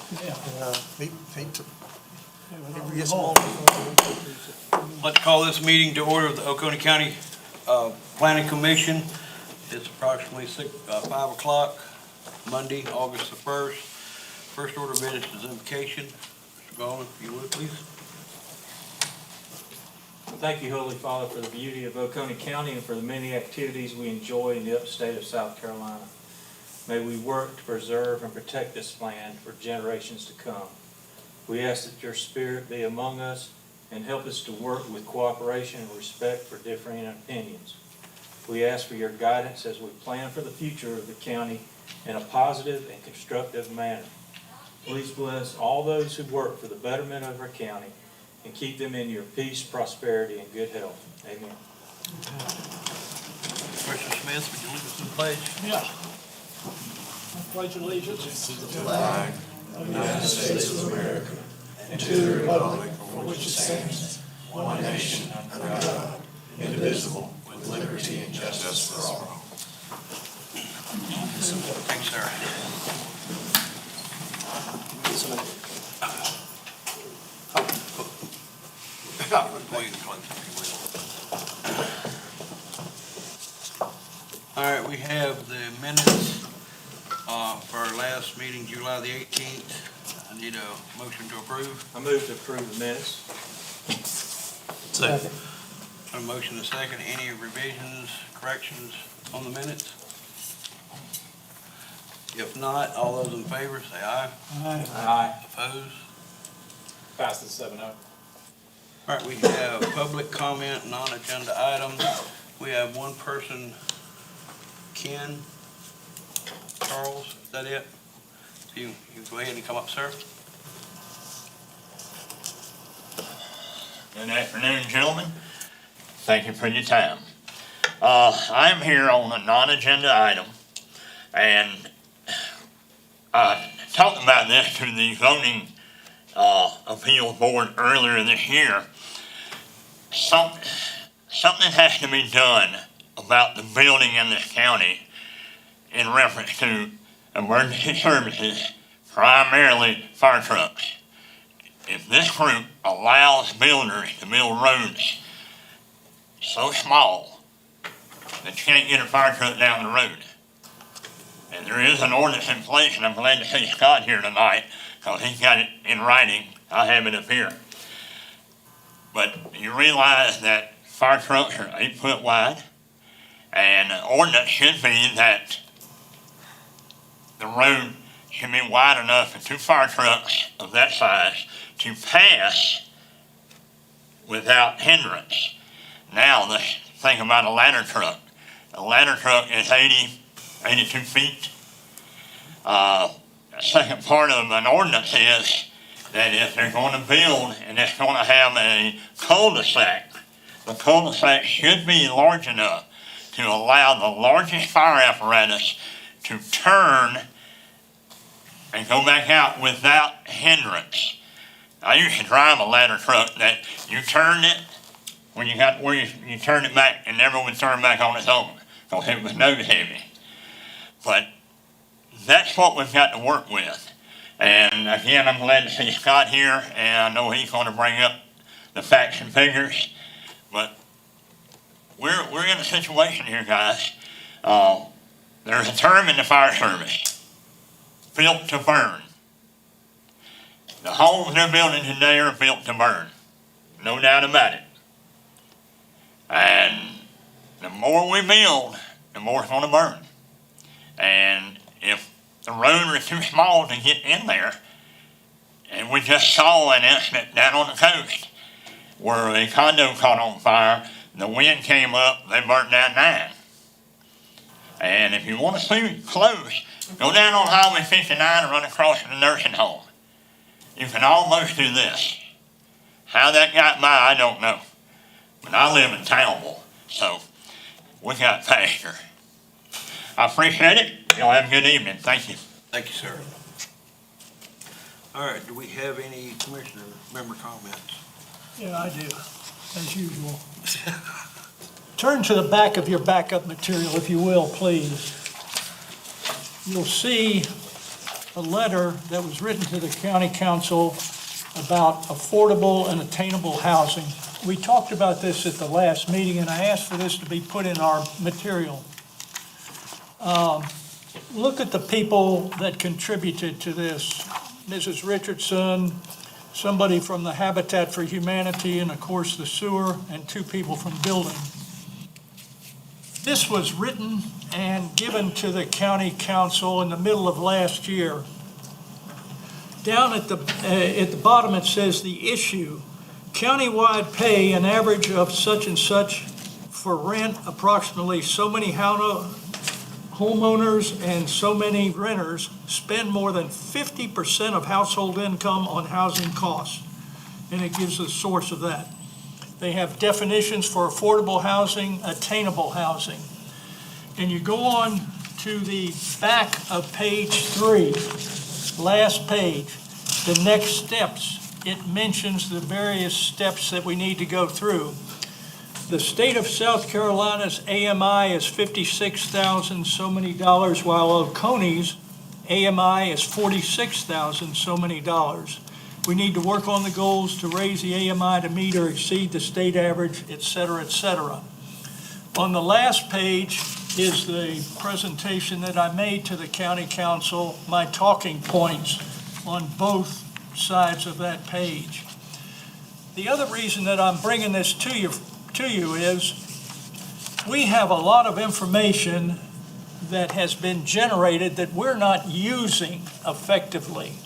Hate to I'd like to call this meeting to order of the Oconee County Planning Commission. It's approximately 5 o'clock, Monday, August the 1st. First order of business is invocation. Mr. Goldman, if you would, please. Thank you, Holy Father, for the beauty of Oconee County and for the many activities we enjoy in the upstate of South Carolina. May we work to preserve and protect this land for generations to come. We ask that your Spirit be among us and help us to work with cooperation and respect for differing opinions. We ask for your guidance as we plan for the future of the county in a positive and constructive manner. Please bless all those who work for the betterment of our county and keep them in your peace, prosperity, and good health. Amen. Commissioner Smith, would you lead us in the pledge? Yeah. I pledge allegiance To the flag of the United States of America and to the republic for which it stands, one nation, under God, indivisible, with liberty and justice for all. Thanks, sir. All right, we have the minutes for our last meeting, July the 18th. I need a motion to approve. I move to approve the minutes. Second. A motion and a second. Any revisions, corrections on the minutes? If not, all those in favor say aye. Aye. Opposed? Passes 7-0. All right, we have public comment, non-agenda items. We have one person, Ken Charles, is that it? You go ahead and come up, sir. Good afternoon, gentlemen. Thank you for your time. I'm here on a non-agenda item, and I talked about this to the zoning appeals board earlier this year. Something has to be done about the building in this county in reference to emergency services, primarily fire trucks. If this group allows builders to build roads so small that you can't get a fire truck down the road, and there is an ordinance in place, and I'm glad to see Scott here tonight because he's got it in writing. I have it up here. But you realize that fire trucks are 8 foot wide, and the ordinance should be that the road should be wide enough for 2 fire trucks of that size to pass without hindrance. Now, the thing about a ladder truck. A ladder truck is 82 feet. The second part of an ordinance is that if they're going to build and it's going to have a cul-de-sac, the cul-de-sac should be large enough to allow the largest fire apparatus to turn and go back out without hindrance. I used to drive a ladder truck that you turned it when you got where you turned it back and never would turn back on its own because it was nose heavy. But that's what we've got to work with. And again, I'm glad to see Scott here, and I know he's going to bring up the facts and figures. But we're in a situation here, guys. There's a term in the fire service, built to burn. The homes they're building today are built to burn, no doubt about it. And the more we build, the more it's going to burn. And if the road is too small to get in there, and we just saw an incident down on the coast where a condo caught on fire, the wind came up, they burnt down 9. And if you want to see close, go down on Highway 59 and run across to the nursing home. You can almost do this. How that got by, I don't know. But I live in Townville, so we got pasture. I appreciate it. Y'all have a good evening. Thank you. Thank you, sir. All right, do we have any commissioner member comments? Yeah, I do, as usual. Turn to the back of your backup material, if you will, please. You'll see a letter that was written to the county council about affordable and attainable housing. We talked about this at the last meeting, and I asked for this to be put in our material. Look at the people that contributed to this. Mrs. Richardson, somebody from the Habitat for Humanity, and of course the sewer, and 2 people from building. This was written and given to the county council in the middle of last year. Down at the bottom, it says the issue, countywide pay an average of such and such for rent, approximately so many homeowners and so many renters spend more than 50% of household income on housing costs. And it gives the source of that. They have definitions for affordable housing, attainable housing. And you go on to the back of page 3, last page, the next steps. It mentions the various steps that we need to go through. The state of South Carolina's AMI is $56,000 so many dollars, while Oconee's AMI is $46,000 so many dollars. We need to work on the goals to raise the AMI to meet or exceed the state average, et cetera, et cetera. On the last page is the presentation that I made to the county council, my talking points on both sides of that page. The other reason that I'm bringing this to you is we have a lot of information that has been generated that we're not using effectively.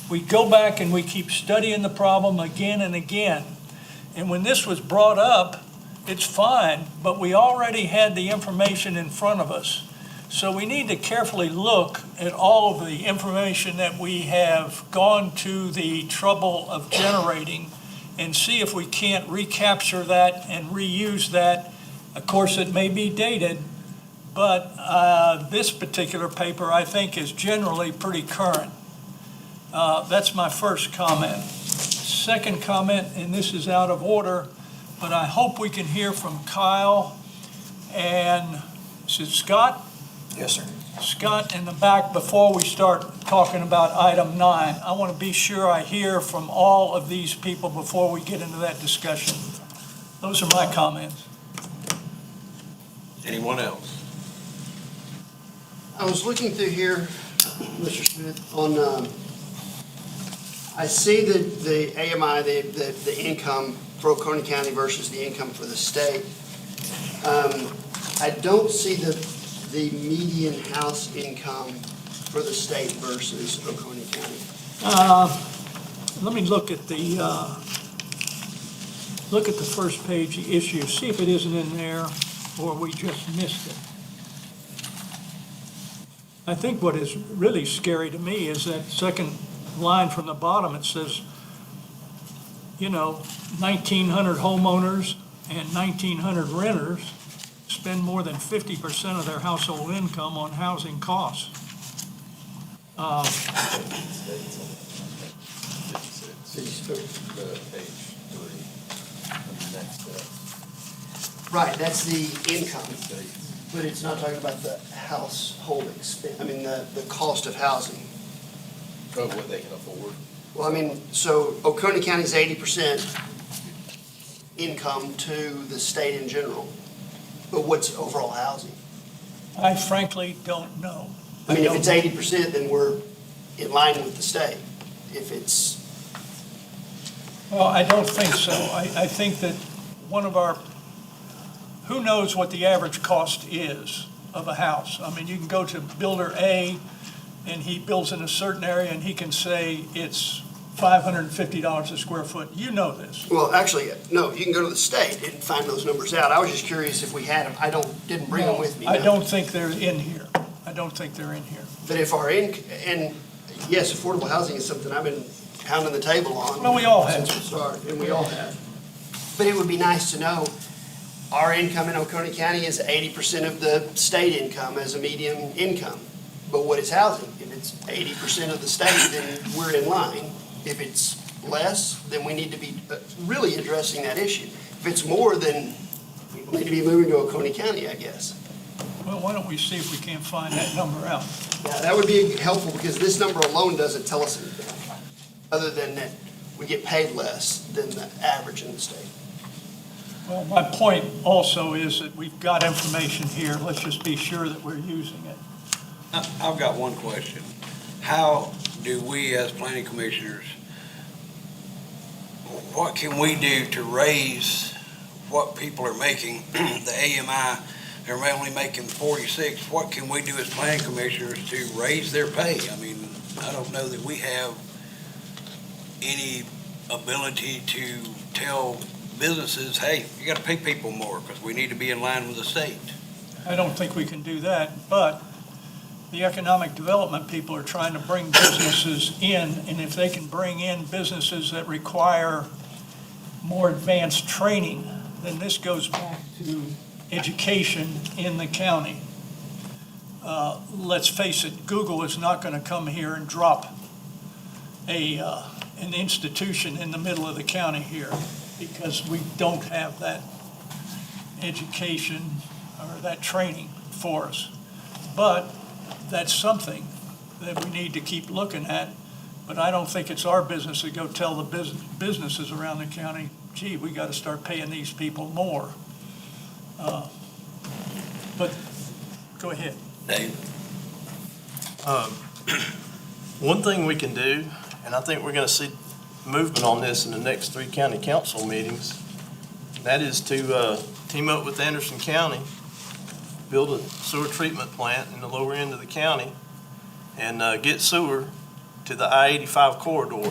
We go back and we keep studying the problem again and again. And when this was brought up, it's fine, but we already had the information in front of us. So we need to carefully look at all of the information that we have gone to the trouble of generating and see if we can't recapture that and reuse that. Of course, it may be dated, but this particular paper, I think, is generally pretty current. That's my first comment. Second comment, and this is out of order, but I hope we can hear from Kyle and, is it Scott? Yes, sir. Scott in the back before we start talking about item 9. I want to be sure I hear from all of these people before we get into that discussion. Those are my comments. Anyone else? I was looking through here, Mr. Smith, on, I see the AMI, the income for Oconee County versus the income for the state. I don't see the median house income for the state versus Oconee County. Let me look at the first page issue, see if it isn't in there or we just missed it. I think what is really scary to me is that second line from the bottom. It says, 1,900 homeowners and 1,900 renters spend more than 50% of their household income on housing costs. Right, that's the income, but it's not talking about the household expense, the cost of housing. Of what they can afford. Well, so Oconee County's 80% income to the state in general, but what's overall housing? I frankly don't know. If it's 80%, then we're in line with the state. If it's, Well, I don't think so. I think that who knows what the average cost is of a house? You can go to builder A, and he builds in a certain area, and he can say it's $550 a square foot. You know this. well, actually, no, you can go to the state and find those numbers out. I was just curious if we had them. Didn't bring them with me. I no. don't think they're in here. But if and yes, affordable housing is something I've been pounding the table on. Well, we all have. Since we started, and we all have. But it would be nice to know our income in Oconee County is 80% of the state income as a median income. But what is housing? If it's 80% of the state, then we're in line. If it's less, then we need to be really addressing that issue. If it's more, then people need to be moving to Oconee County, I guess. Well, why don't we see if we can't find that number out? Yeah, that would be helpful because this number alone doesn't tell us anything, other than that we get paid less than the average in the state. Well, my point also is that we've got information here. Let's just be sure that we're using it. I've got one question. How do we as planning commissioners, what can we do to raise what people are making? The AMI, they're only making 46. What can we do as planning commissioners to raise their pay? I mean, I don't know that we have any ability to tell businesses, hey, you got to pay people more because we need to be in line with the state. I don't think we can do that, but the economic development people are trying to bring businesses in, and if they can bring in businesses that require more advanced training, then this goes back to education in the county. Let's face it, Google is not going to come here and drop an institution in the middle of the county here, because we don't have that education or that training for us. But that's something that we need to keep looking at. But I don't think it's our business to go tell the businesses around the county, gee, we got to start paying these people more. But go ahead. Dave? One thing we can do, and I think we're going to see movement on this in the next 3 county council meetings, that is to team up with Anderson County, build a sewer treatment plant in the lower end of the county, and get sewer to the I-85 corridor.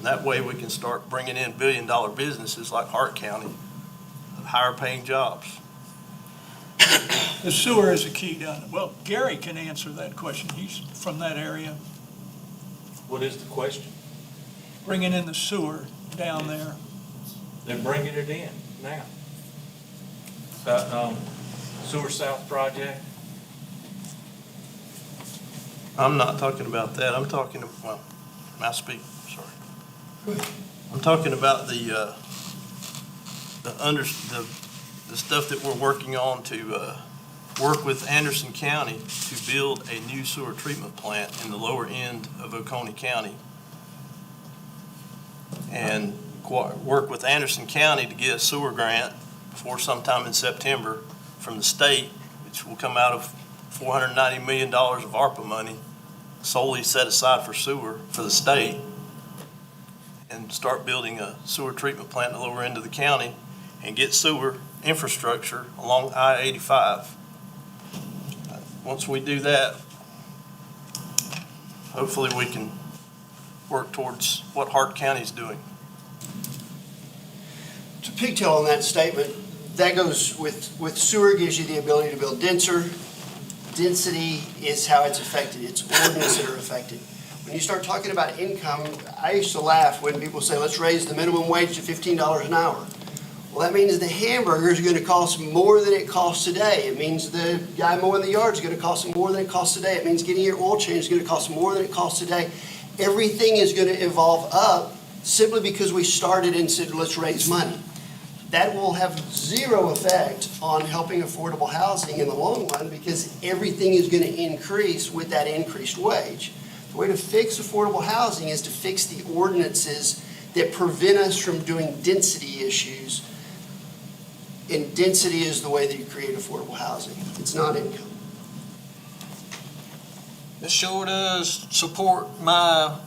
That way we can start bringing in billion-dollar businesses like Hart County, higher-paying jobs. The sewer is a key down there. Well, Gary can answer that question. He's from that area. What is the question? Bringing in the sewer down there. They're bringing it in now. Sewer South project. I'm not talking about that. I'm talking, well, I speak, sorry. I'm talking about the stuff that we're working on to work with Anderson County to build a new sewer treatment plant in the lower end of Oconee County. And work with Anderson County to get a sewer grant before sometime in September from the state, which will come out of $490 million of ARPA money solely set aside for sewer for the state, and start building a sewer treatment plant in the lower end of the county and get sewer infrastructure along I-85. Once we do that, hopefully we can work towards what Hart County's doing. To pigtail on that statement, that goes with sewer, gives you the ability to build denser. Density is how it's affected. It's ordinances that are affected. When you start talking about income, I used to laugh when people say, let's raise the minimum wage to $15 an hour. Well, that means the hamburger is going to cost more than it costs today. It means the guy mowing the yard is going to cost more than it costs today. It means getting your oil change is going to cost more than it costs today. Everything is going to evolve up simply because we started and said, let's raise money. That will have zero effect on helping affordable housing in the long run because everything is going to increase with that increased wage. The way to fix affordable housing is to fix the ordinances that prevent us from doing density issues. And density is the way that you create affordable housing. It's not income. It sure does support my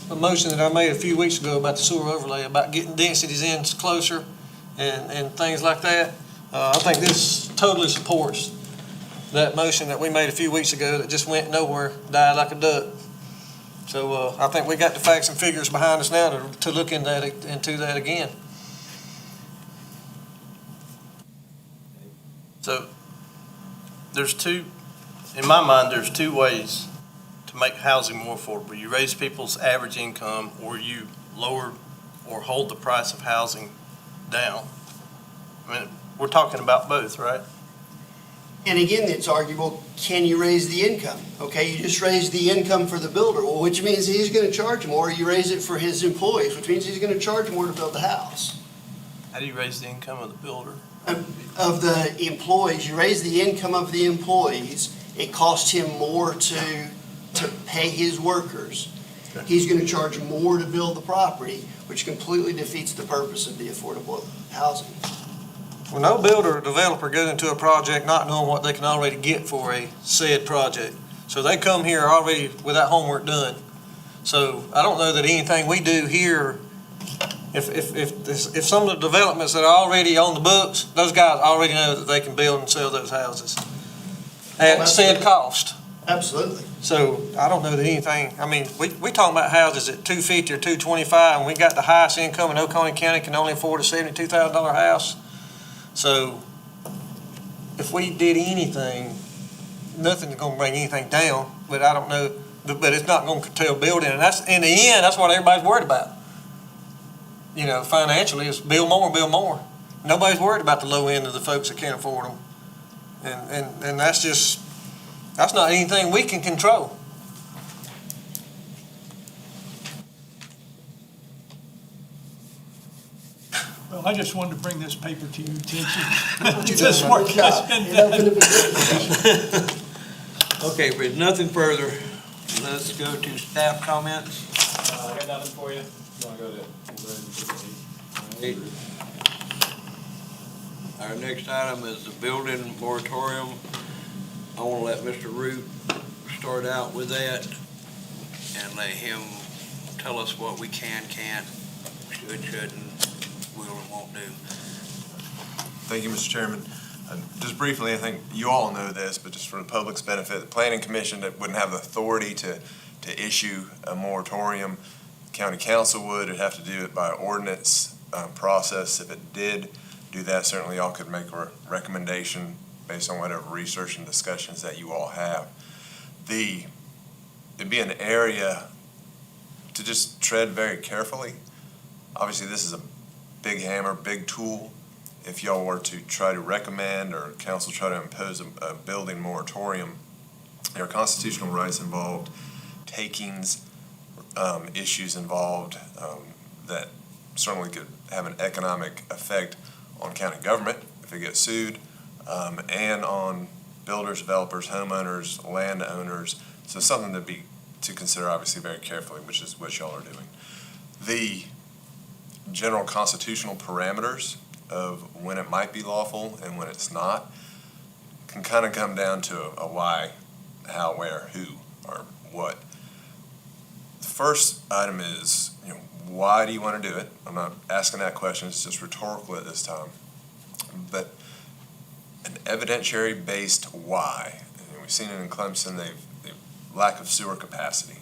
motion that I made a few weeks ago about the sewer overlay, about getting densities in closer and things like that. I think this totally supports that motion that we made a few weeks ago that just went nowhere, died like a duck. So I think we got the facts and figures behind us now to look into that again. So in my mind, there's two ways to make housing more affordable. You raise people's average income, or you lower or hold the price of housing down. I mean, we're talking about both, right? And again, it's arguable, can you raise the income? Okay, you just raised the income for the builder, well, which means he's going to charge more. You raise it for his employees, which means he's going to charge more to build the house. How do you raise the income of the builder? Of the employees, you raise the income of the employees, it costs him more to pay his workers. He's gonna charge more to build the property, which completely defeats the purpose of the affordable housing. Well, no builder or developer goes into a project not knowing what they can already get for a said project. So they come here already with that homework done. So I don't know that anything we do here, if some of the developments that are already on the books, those guys already know that they can build and sell those houses at said cost. Absolutely. So I don't know that anything, I mean, we talking about houses at $250 or $225, and we got the highest income in Oconee County can only afford a $72,000 house. So if we did anything, nothing's gonna bring anything down, but I don't know, but it's not gonna curtail building, and that's, in the end, that's what everybody's worried about. You know, financially, is build more, build more. Nobody's worried about the low end of the folks that can't afford them. And that's just, that's not anything we can control. Well, I just wanted to bring this paper to your attention. You've This done a work good has job. been You're not gonna be good. Okay, if there's nothing further, let's go to staff comments. I got nothing for you. You wanna go to? Our next item is the building moratorium. I want to let Mr. Root start out with that and let him tell us what we can't, shouldn't, will and won't do. Thank you, Mr. Chairman. Just briefly, I think you all know this, but just for the public's benefit, the Planning Commission that wouldn't have the authority to issue a moratorium. County Council would. It'd have to do it by ordinance process. If it did do that, certainly y'all could make a recommendation based on whatever research and discussions that you all have. It'd be an area to just tread very carefully. Obviously, this is a big hammer, big tool. If y'all were to try to recommend or council try to impose a building moratorium, there are constitutional rights involved, takings, issues involved that certainly could have an economic effect on county government if it gets sued, and on builders, developers, homeowners, landowners. So something to consider obviously very carefully, which is what y'all are doing. The general constitutional parameters of when it might be lawful and when it's not can kind of come down to a why, how, where, who, or what. The first item is, why do you want to do it? I'm not asking that question, it's just rhetorical at this time. But an evidentiary-based why. And we've seen it in Clemson, they've lack of sewer capacity.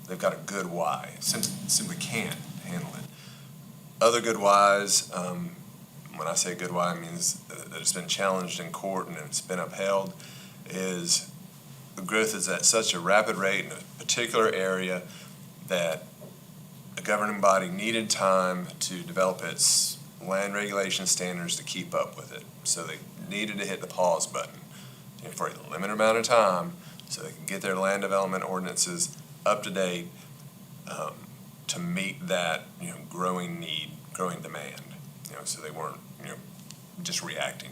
They've got a good why, simply can't handle it. Other good whys, when I say good why, it means that it's been challenged in court and it's been upheld, is the growth is at such a rapid rate in a particular area that a governing body needed time to develop its land regulation standards to keep up with it. So they needed to hit the pause button for a limited amount of time so they can get their land development ordinances up to date to meet that growing need, growing demand. So they weren't just reacting.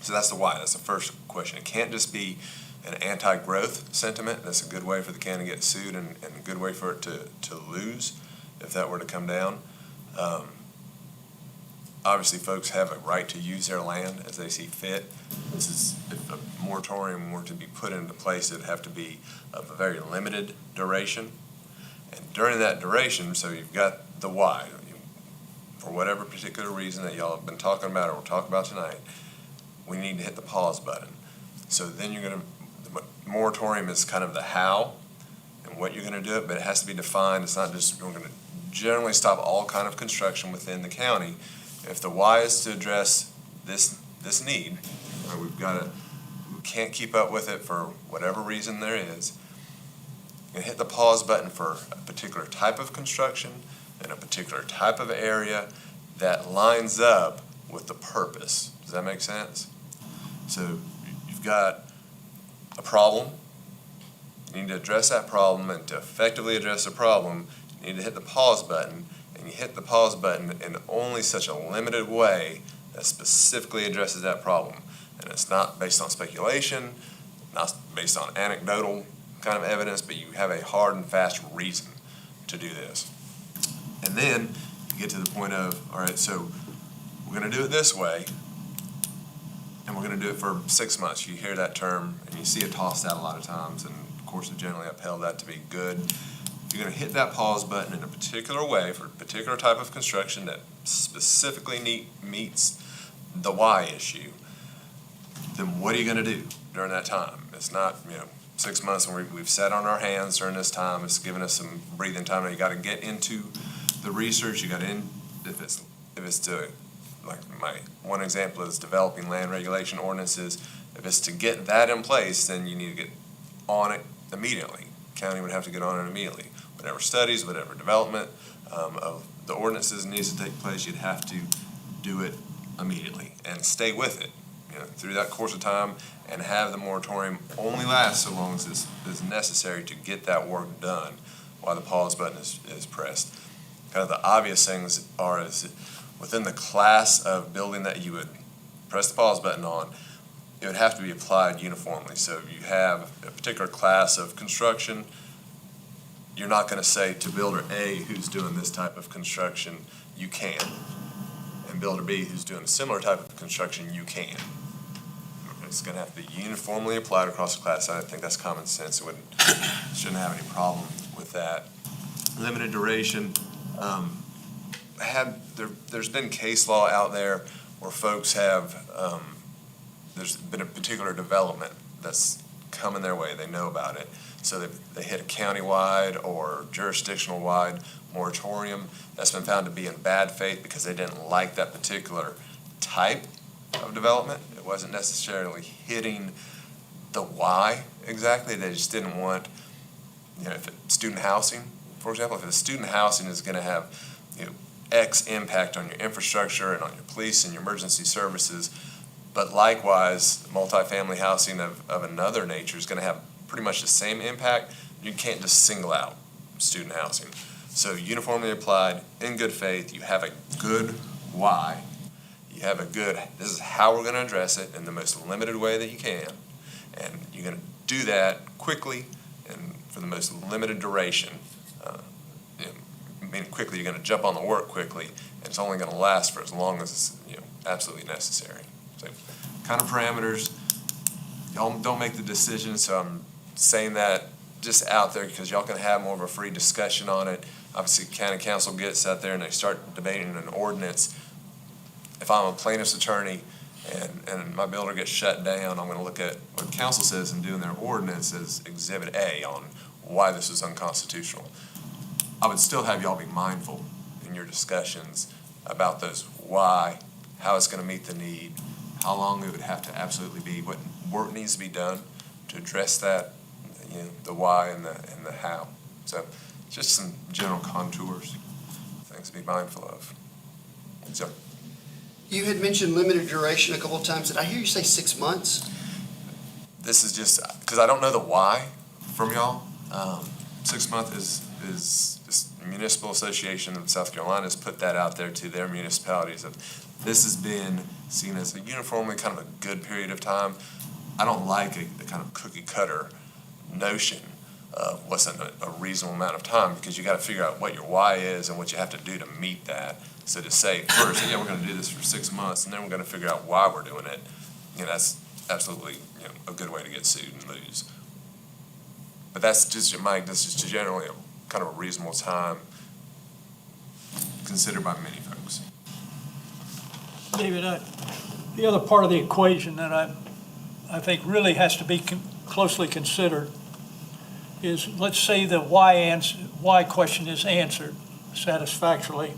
So that's the why. That's the first question. It can't just be an anti-growth sentiment. That's a good way for the county to get sued and a good way for it to lose if that were to come down. Obviously, folks have a right to use their land as they see fit. This is, if a moratorium were to be put into place, it'd have to be of a very limited duration. And during that duration, so you've got the why, for whatever particular reason that y'all have been talking about or we'll talk about tonight, we need to hit the pause button. So then the moratorium is kind of the how and what you're gonna do it, but it has to be defined. It's not just, we're gonna generally stop all kind of construction within the county. If the why is to address this need, we can't keep up with it for whatever reason there is, you hit the pause button for a particular type of construction in a particular type of area that lines up with the purpose. Does that make sense? So you've got a problem, you need to address that problem, and to effectively address the problem, you need to hit the pause button, and you hit the pause button in only such a limited way that specifically addresses that problem. And it's not based on speculation, not based on anecdotal kind of evidence, but you have a hard and fast reason to do this. And then you get to the point of, all right, so we're gonna do it this way, and we're gonna do it for 6 months. You hear that term, and you see it tossed out a lot of times, and of course, have generally upheld that to be good. You're gonna hit that pause button in a particular way for a particular type of construction that specifically meets the why issue. Then what are you gonna do during that time? It's not, 6 months and we've sat on our hands during this time. It's given us some breathing time. Now you gotta get into the research. You gotta if it's to, like my one example is developing land regulation ordinances. If it's to get that in place, then you need to get on it immediately. County would have to get on it immediately. Whatever studies, whatever development of the ordinances needs to take place, you'd have to do it immediately and stay with it, through that course of time, and have the moratorium only last so long as is necessary to get that work done while the pause button is pressed. Kind of the obvious things is within the class of building that you would press the pause button on, it would have to be applied uniformly. So if you have a particular class of construction, you're not going to say to builder A who's doing this type of construction, you can. And builder B who's doing a similar type of construction, you can. It's going to have to be uniformly applied across the class. I think that's common sense. Shouldn't have any problem with that. Limited duration. There's been case law out there where folks have, there's been a particular development that's coming their way. They know about it. So they hit a county-wide or jurisdictional-wide moratorium that's been found to be in bad faith because they didn't like that particular type of development. It wasn't necessarily hitting the why exactly. They just didn't want, if it's student housing, for example, if the student housing is going to have, X impact on your infrastructure and on your police and your emergency services, but likewise, multifamily housing of another nature is going to have pretty much the same impact, you can't just single out student housing. So uniformly applied, in good faith, you have a good why. You have a good, this is how we're going to address it in the most limited way that you can. And you're going to do that quickly and for the most limited duration. Meaning quickly, you're going to jump on the work quickly, and it's only going to last for as long as it's absolutely necessary. So kind of parameters, y'all don't make the decision, so I'm saying that just out there because y'all can have more of a free discussion on it. Obviously, county council gets out there and they start debating an ordinance. If I'm a plaintiff's attorney and my builder gets shut down, I'm going to look at what council says and do in their ordinance as Exhibit A on why this is unconstitutional. I would still have y'all be mindful in your discussions about those why, how it's going to meet the need, how long it would have to absolutely be, what work needs to be done to address that, the why and the how. So just some general contours, things to be mindful of. So You had mentioned limited duration a couple of times. Did I hear you say 6 months? this is just, because I don't know the why from y'all. 6 month is this municipal association of South Carolina has put that out there to their municipalities. This has been seen as a uniformly kind of a good period of time. I don't like a kind of cookie cutter notion of what's a reasonable amount of time, because you got to figure out what your why is and what you have to do to meet that. So to say first, yeah, we're going to do this for 6 months, and then we're going to figure out why we're doing it, that's absolutely a good way to get sued and lose. But that's just, Mike, this is generally a kind of a reasonable time considered by many folks. David, the other part of the equation that I think really has to be closely considered is, let's say the why question is answered satisfactorily.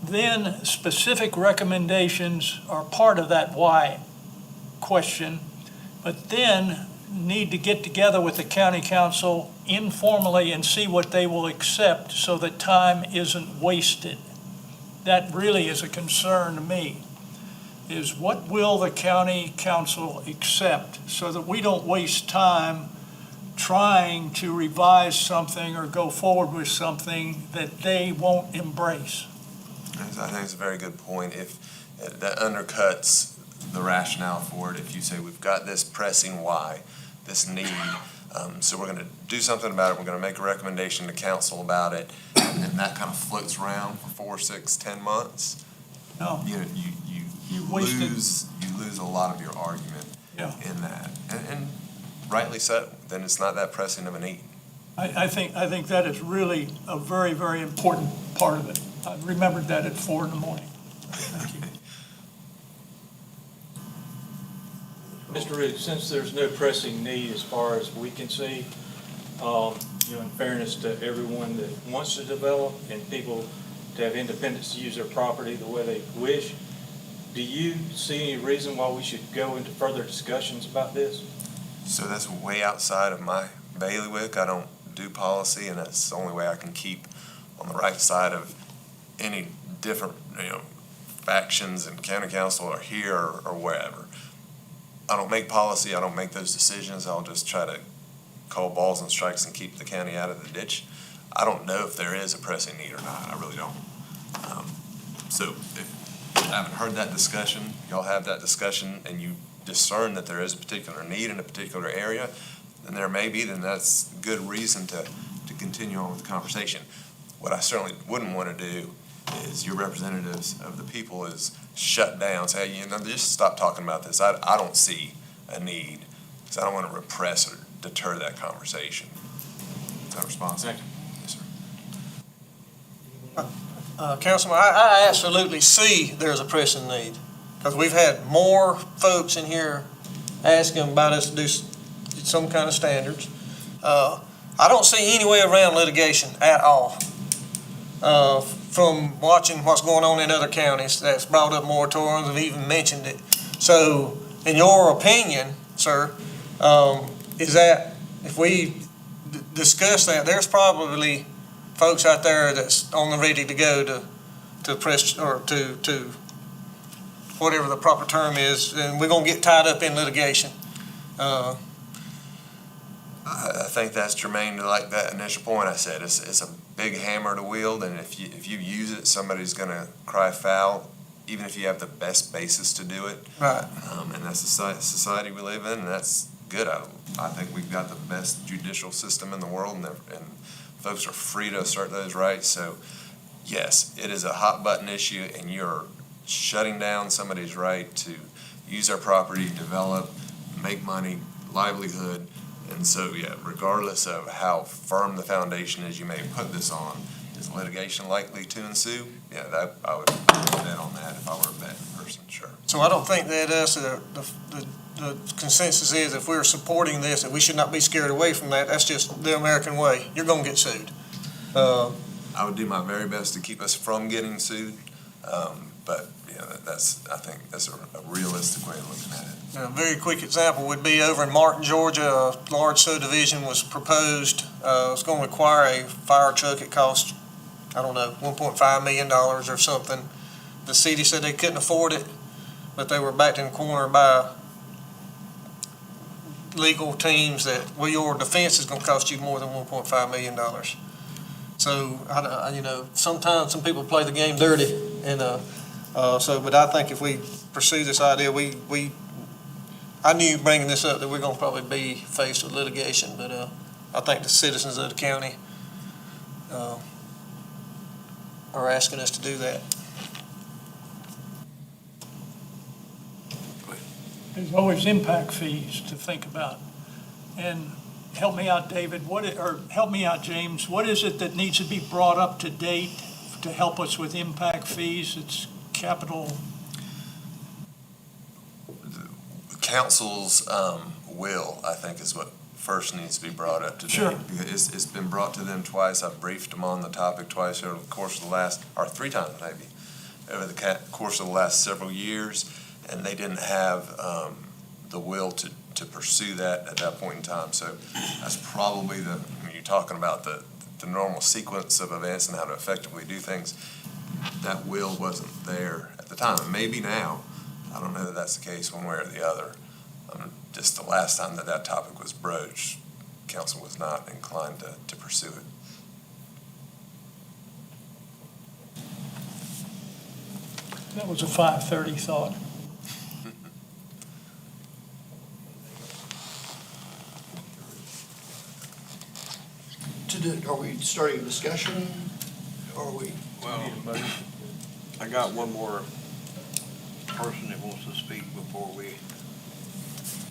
Then specific recommendations are part of that why question, but then need to get together with the county council informally and see what they will accept so that time isn't wasted. That really is a concern to me, is what will the county council accept so that we don't waste time trying to revise something or go forward with something that they won't embrace. I think it's a very good point. If that undercuts the rationale for it if you say, we've got this pressing why, this need, so we're gonna do something about it, we're gonna make a recommendation to council about it, and then that kind of floats around for 4, 6, 10 months. No. You You've wasted- lose a lot of your argument Yeah. in that, and rightly so, then it's not that pressing of a need. I think that is really a very, very important part of it. I remembered that at 4 in the morning. Thank you. Mr. Root, since there's no pressing need as far as we can see, in fairness to everyone that wants to develop and people to have independence to use their property the way they wish, do you see any reason why we should go into further discussions about this? So that's way outside of my bailiwick. I don't do policy, and that's the only way I can keep on the right side of any different, factions in county council or here or wherever. I don't make policy, I don't make those decisions. I'll just try to call balls and strikes and keep the county out of the ditch. I don't know if there is a pressing need or not. I really don't. So if you haven't heard that discussion, y'all have that discussion, and you discern that there is a particular need in a particular area, then there may be, then that's good reason to continue on with the conversation. What I certainly wouldn't want to do is your representatives of the people is shut down, say, just stop talking about this. I don't see a need, because I don't want to repress or deter that conversation. Is that responsive? Yes, sir. Councilman, I absolutely see there's a pressing need, because we've had more folks in here asking about us to do some kind of standards. I don't see any way around litigation at all. From watching what's going on in other counties that's brought up moratoriums and even mentioned it. So, in your opinion, sir, is that if we discuss that, there's probably folks out there that's on the ready to go to press or to whatever the proper term is, and we're gonna get tied up in litigation. I think that's germane to like that initial point I said. It's a big hammer to wield, and if you use it, somebody's gonna cry foul, even if you have the best basis to do it. Right. And that's the society we live in, and that's good. I think we've got the best judicial system in the world, and folks are free to assert those rights. So, yes, it is a hot button issue, and you're shutting down somebody's right to use their property, develop, make money, livelihood. And so, yeah, regardless of how firm the foundation is you may put this on, is litigation likely to ensue? Yeah, I would bet on that if I were a betting person, sure. So I don't think that the consensus is if we're supporting this, that we should not be scared away from that. That's just the American way. You're gonna get sued. I would do my very best to keep us from getting sued, but I think that's a realistic way of looking at it. A very quick example would be over in Martin, Georgia, a large subdivision was proposed. It's gonna require a fire truck. It cost, I don't know, $1.5 million or something. The city said they couldn't afford it, but they were backed in the corner by legal teams that, well, your defense is gonna cost you more than $1.5 million. So, sometimes some people play the game dirty, and but I think if we pursue this idea, I knew bringing this up that we're gonna probably be faced with litigation, but I think the citizens of the county are asking us to do that. There's always impact fees to think about. And help me out, David, help me out, James, what is it that needs to be brought up to date to help us with impact fees? It's capital. Council's will, I think, is what first needs to be brought up to date. Sure. It's been brought to them twice. I've briefed them on the topic twice over the course of the last, or 3 times maybe, over the course of the last several years, and they didn't have the will to pursue that at that point in time. So that's probably when you're talking about the normal sequence of events and how to effectively do things, that will wasn't there at the time. It may be now. I don't know that that's the case one way or the other. Just the last time that topic was broached, council was not inclined to pursue it. That was a 5:30 thought. Are we starting a discussion? Or are we? Well, I got one more person that wants to speak before we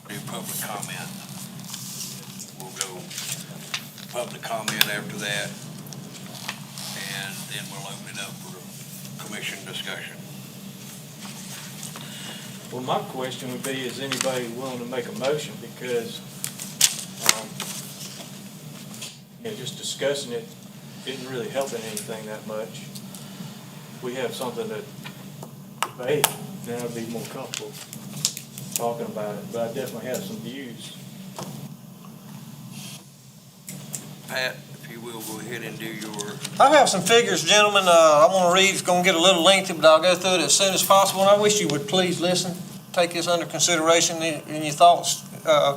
do public comment. We'll go public comment after that, and then we'll open it up for commission discussion. Well, my question would be, is anybody willing to make a motion? Because, just discussing it isn't really helping anything that much. We have something to debate, then I'd be more comfortable talking about it, but I definitely have some views. Pat, if you will, go ahead and do your, I have some figures, gentlemen, I want to read. It's going to get a little lengthy, but I'll go through it as soon as possible, and I wish you would please listen. Take this under consideration in your thoughts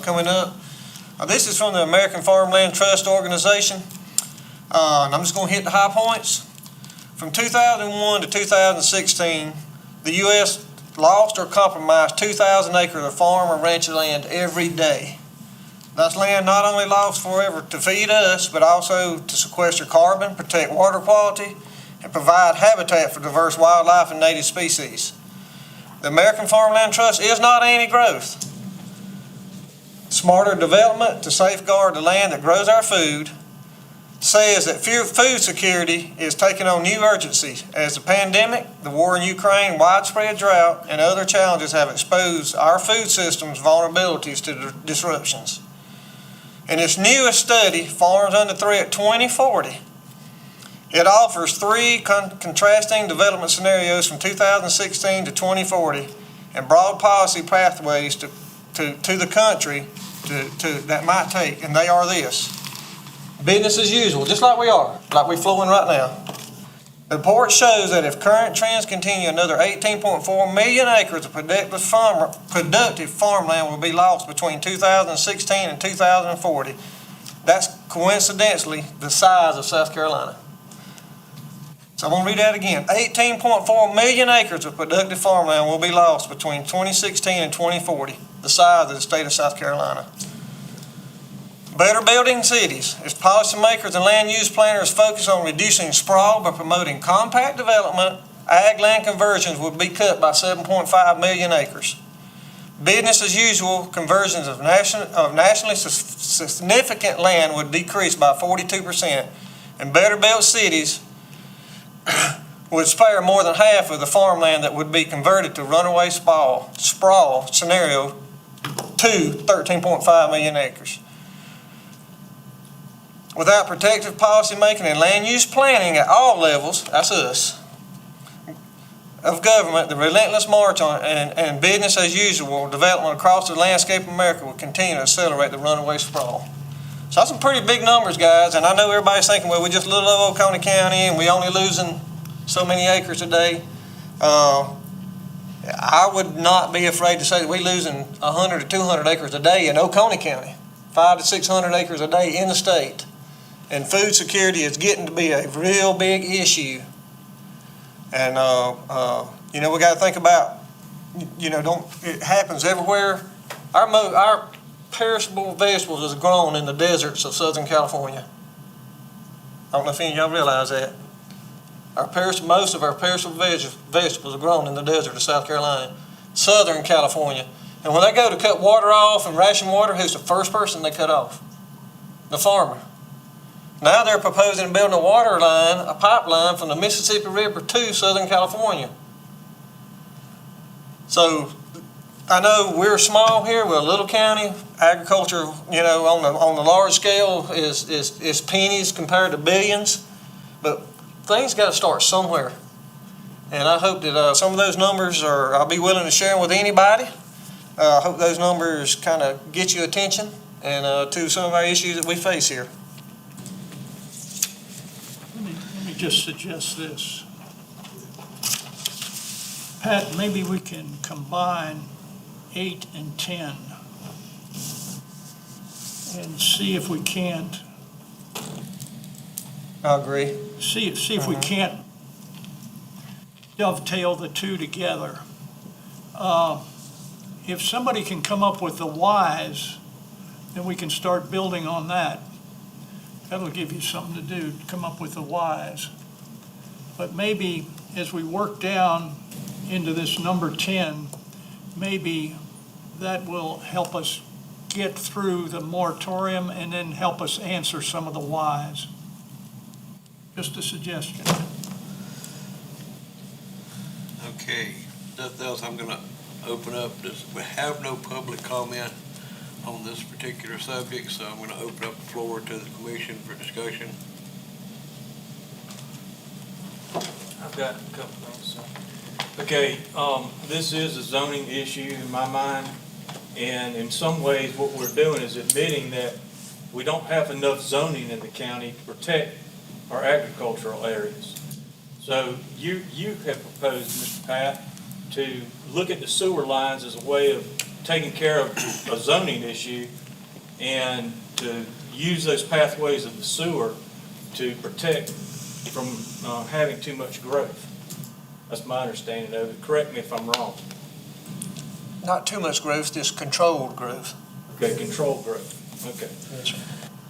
coming up. This is from the American Farmland Trust Organization, and I'm just going to hit the high points. From 2001 to 2016, the U.S. lost or compromised 2,000 acres of farm or ranch land every day. That's land not only lost forever to feed us, but also to sequester carbon, protect water quality, and provide habitat for diverse wildlife and native species. The American Farmland Trust is not anti-growth. Smarter development to safeguard the land that grows our food says that food security is taking on new urgency as the pandemic, the war in Ukraine, widespread drought, and other challenges have exposed our food system's vulnerabilities to disruptions. In its newest study, Farms Under Threat 2040, it offers three contrasting development scenarios from 2016 to 2040 and broad policy pathways to the country that might take, and they are this. Business as usual, just like we are, like we're flowing right now. The report shows that if current trends continue, another 18.4 million acres of productive farmland will be lost between 2016 and 2040. That's coincidentally the size of South Carolina. So I'm going to read that again. 18.4 million acres of productive farmland will be lost between 2016 and 2040, the size of the state of South Carolina. Better building cities. As policymakers and land use planners focus on reducing sprawl by promoting compact development, ag land conversions will be cut by 7.5 million acres. Business as usual, conversions of nationally significant land would decrease by 42%, and better built cities would spare more than half of the farmland that would be converted to runaway sprawl scenario to 13.5 million acres. Without protective policy making and land use planning at all levels, that's us, of government, the relentless march on and business as usual development across the landscape of America will continue to accelerate the runaway sprawl. So that's some pretty big numbers, guys, and I know everybody's thinking, well, we're just little old Oconee County and we only losing so many acres a day. I would not be afraid to say that we're losing 100 to 200 acres a day in Oconee County, 500 to 600 acres a day in the state. And food security is getting to be a real big issue. And, we got to think about, it happens everywhere. Our perishable vegetables is grown in the deserts of Southern California. I don't know if any of y'all realize that. Most of our perishable vegetables are grown in the desert of South Carolina, Southern California. And when they go to cut water off and ration water, who's the first person they cut off? The farmer. Now they're proposing building a pipeline from the Mississippi River to Southern California. So I know we're small here, we're a little county. Agriculture, on the large scale is pennies compared to billions. But things got to start somewhere. And I hope that some of those numbers I'll be willing to share them with anybody. I hope those numbers kind of get you attention and to some of our issues that we face here. Let me just suggest this. Pat, maybe we can combine 8 and 10 and see if we can't, I agree. see if we can't dovetail the two together. If somebody can come up with the whys, then we can start building on that. That'll give you something to do, to come up with the whys. But maybe as we work down into this number 10, maybe that will help us get through the moratorium and then help us answer some of the whys. Just a suggestion. Okay, nothing else, I'm gonna open up this, we have no public comment on this particular subject, so I'm gonna open up the floor to the commission for discussion. I've got a couple things. Okay, this is a zoning issue in my mind, and in some ways, what we're doing is admitting that we don't have enough zoning in the county to protect our agricultural areas. So you have proposed, Mr. Pat, to look at the sewer lines as a way of taking care of a zoning issue and to use those pathways of the sewer to protect from having too much growth. That's my understanding of it. Correct me if I'm wrong. Not too much growth, just controlled growth. Okay, control growth. Okay. Yes, sir.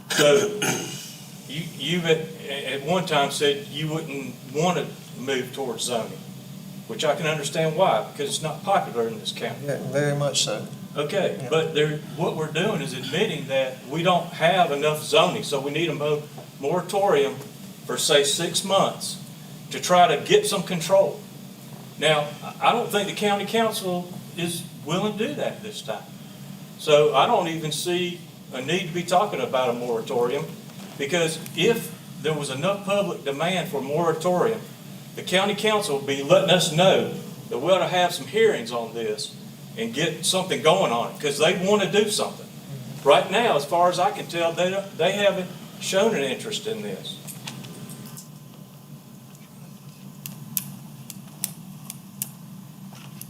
So you at one time said you wouldn't want to move towards zoning, which I can understand why, because it's not popular in this county. Yeah, very much so. Okay, Yeah. but what we're doing is admitting that we don't have enough zoning, so we need a moratorium for, say, 6 months to try to get some control. Now, I don't think the county council is willing to do that this time. So I don't even see a need to be talking about a moratorium, because if there was enough public demand for a moratorium, the county council would be letting us know that we ought to have some hearings on this and get something going on it, because they want to do something. Right now, as far as I can tell, they haven't shown an interest in this.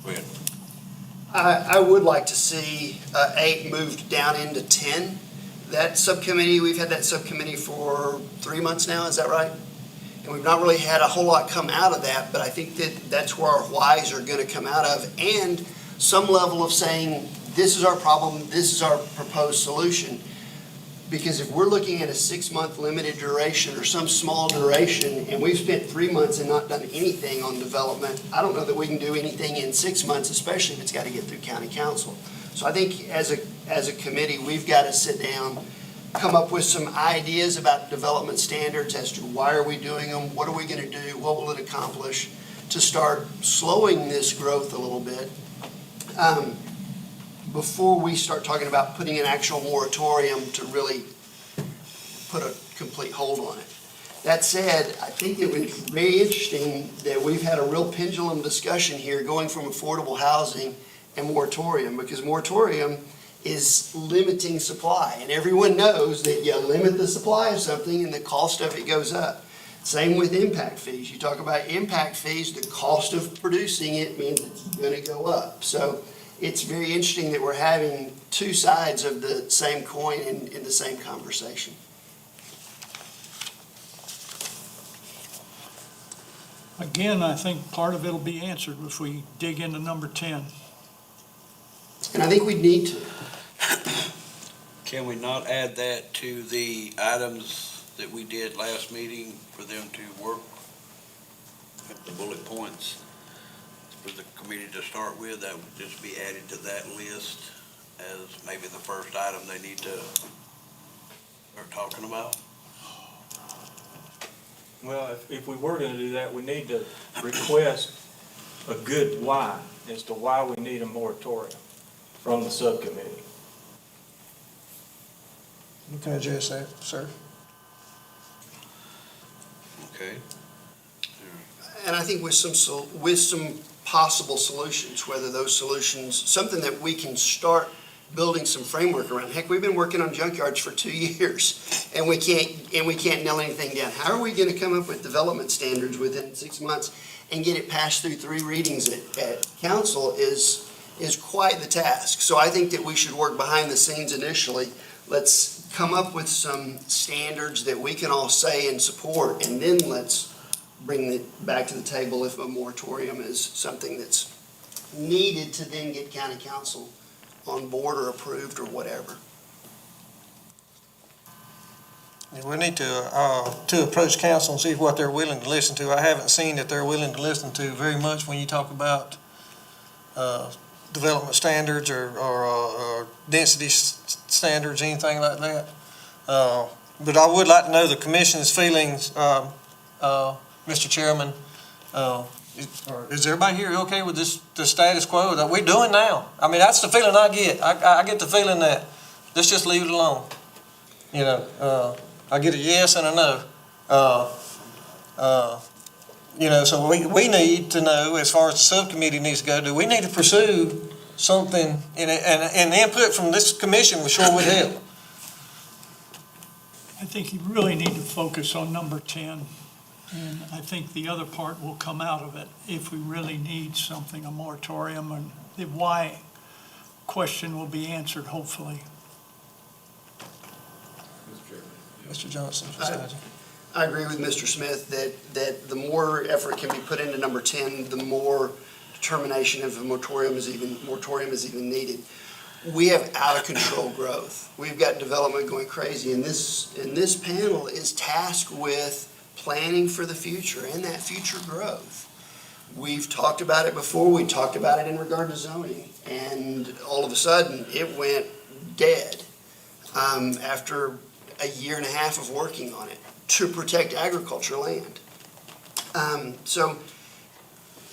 Go ahead. I would like to see 8 moved down into 10. That subcommittee, we've had that subcommittee for 3 months now, is that right? And we've not really had a whole lot come out of that, but I think that that's where our whys are going to come out of, and some level of saying, this is our problem, this is our proposed solution. Because if we're looking at a 6-month limited duration or some small duration, and we've spent 3 months and not done anything on development, I don't know that we can do anything in 6 months, especially if it's got to get through county council. So I think as a committee, we've got to sit down, come up with some ideas about development standards as to why are we doing them, what are we going to do, what will it accomplish, to start slowing this growth a little bit. Before we start talking about putting an actual moratorium to really put a complete hold on it. That said, I think it was very interesting that we've had a real pendulum discussion here going from affordable housing and moratorium, because moratorium is limiting supply, and everyone knows that you limit the supply of something and the cost of it goes up. Same with impact fees. You talk about impact fees, the cost of producing it means it's going to go up. So it's very interesting that we're having two sides of the same coin in the same conversation. Again, I think part of it'll be answered if we dig into number 10. And I think we need to. Can we not add that to the items that we did last meeting for them to work at the bullet points for the committee to start with? That would just be added to that list as maybe the first item they need to start talking about? Well, if we were going to do that, we need to request a good why as to why we need a moratorium from the subcommittee. You can address that, sir. Okay. And I think with some possible solutions, whether those solutions, something that we can start building some framework around. Heck, we've been working on junkyards for 2 years, and we can't nail anything down. How are we going to come up with development standards within 6 months and get it passed through 3 readings at council is quite the task. So I think that we should work behind the scenes initially. Let's come up with some standards that we can all say and support, and then let's bring it back to the table if a moratorium is something that's needed to then get county council on board or approved or whatever. Yeah, we need to approach council and see what they're willing to listen to. I haven't seen that they're willing to listen to very much when you talk about development standards or density standards, anything like that. But I would like to know the commission's feelings, Mr. Chairman. Is everybody here okay with the status quo that we're doing now? I mean, that's the feeling I get. I get the feeling that let's just leave it alone. You know, I get a yes and a no. You know, so we need to know, as far as the subcommittee needs to go, do we need to pursue something, and input from this commission sure would help. I think you really need to focus on number 10, and I think the other part will come out of it if we really need something, a moratorium, and the why question will be answered, hopefully. Mr. Johnson. I agree with Mr. Smith that the more effort can be put into number 10, the more determination of a moratorium is even needed. We have out of control growth. We've got development going crazy, and this panel is tasked with planning for the future and that future growth. We've talked about it before. We talked about it in regard to zoning, and all of a sudden it went dead after a year and a half of working on it to protect agriculture land. So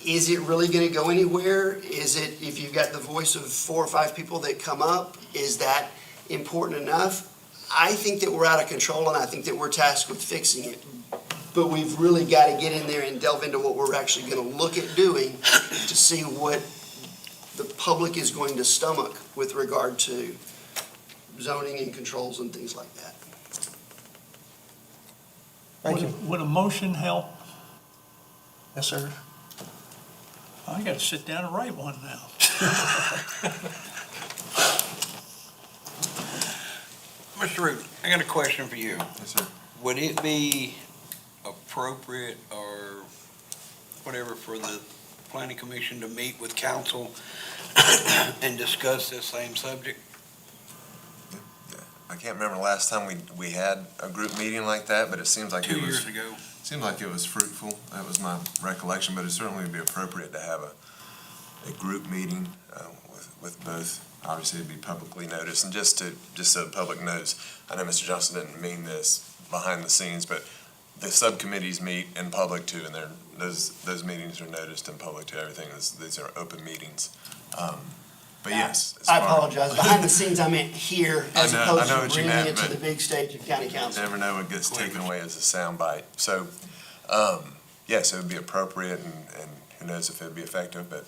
is it really going to go anywhere? Is it, if you've got the voice of 4 or 5 people that come up, is that important enough? I think that we're out of control, and I think that we're tasked with fixing it. But we've really got to get in there and delve into what we're actually going to look at doing to see what the public is going to stomach with regard to zoning and controls and things like that. Thank you. Would a motion help? Yes, sir. I got to sit down and write one now. Mr. Root, I got a question for you. Yes, sir. Would it be appropriate or whatever for the planning commission to meet with council and discuss this same subject? I can't remember the last time we had a group meeting like that, but it seems like 2 it was. years ago. Seemed like it was fruitful. That was my recollection, but it certainly would be appropriate to have a group meeting with both. Obviously, it'd be publicly noticed, and just so the public knows, I know Mr. Johnson didn't mean this behind the scenes, but the subcommittees meet in public too, and those meetings are noticed in public too. Everything these are open meetings. But yes. I apologize. Behind the scenes, I meant here as I know opposed what to you bringing meant, it to but the big stage of county You council. never know what gets taken away as a soundbite. So, yes, it would be appropriate, and who knows if it would be effective, but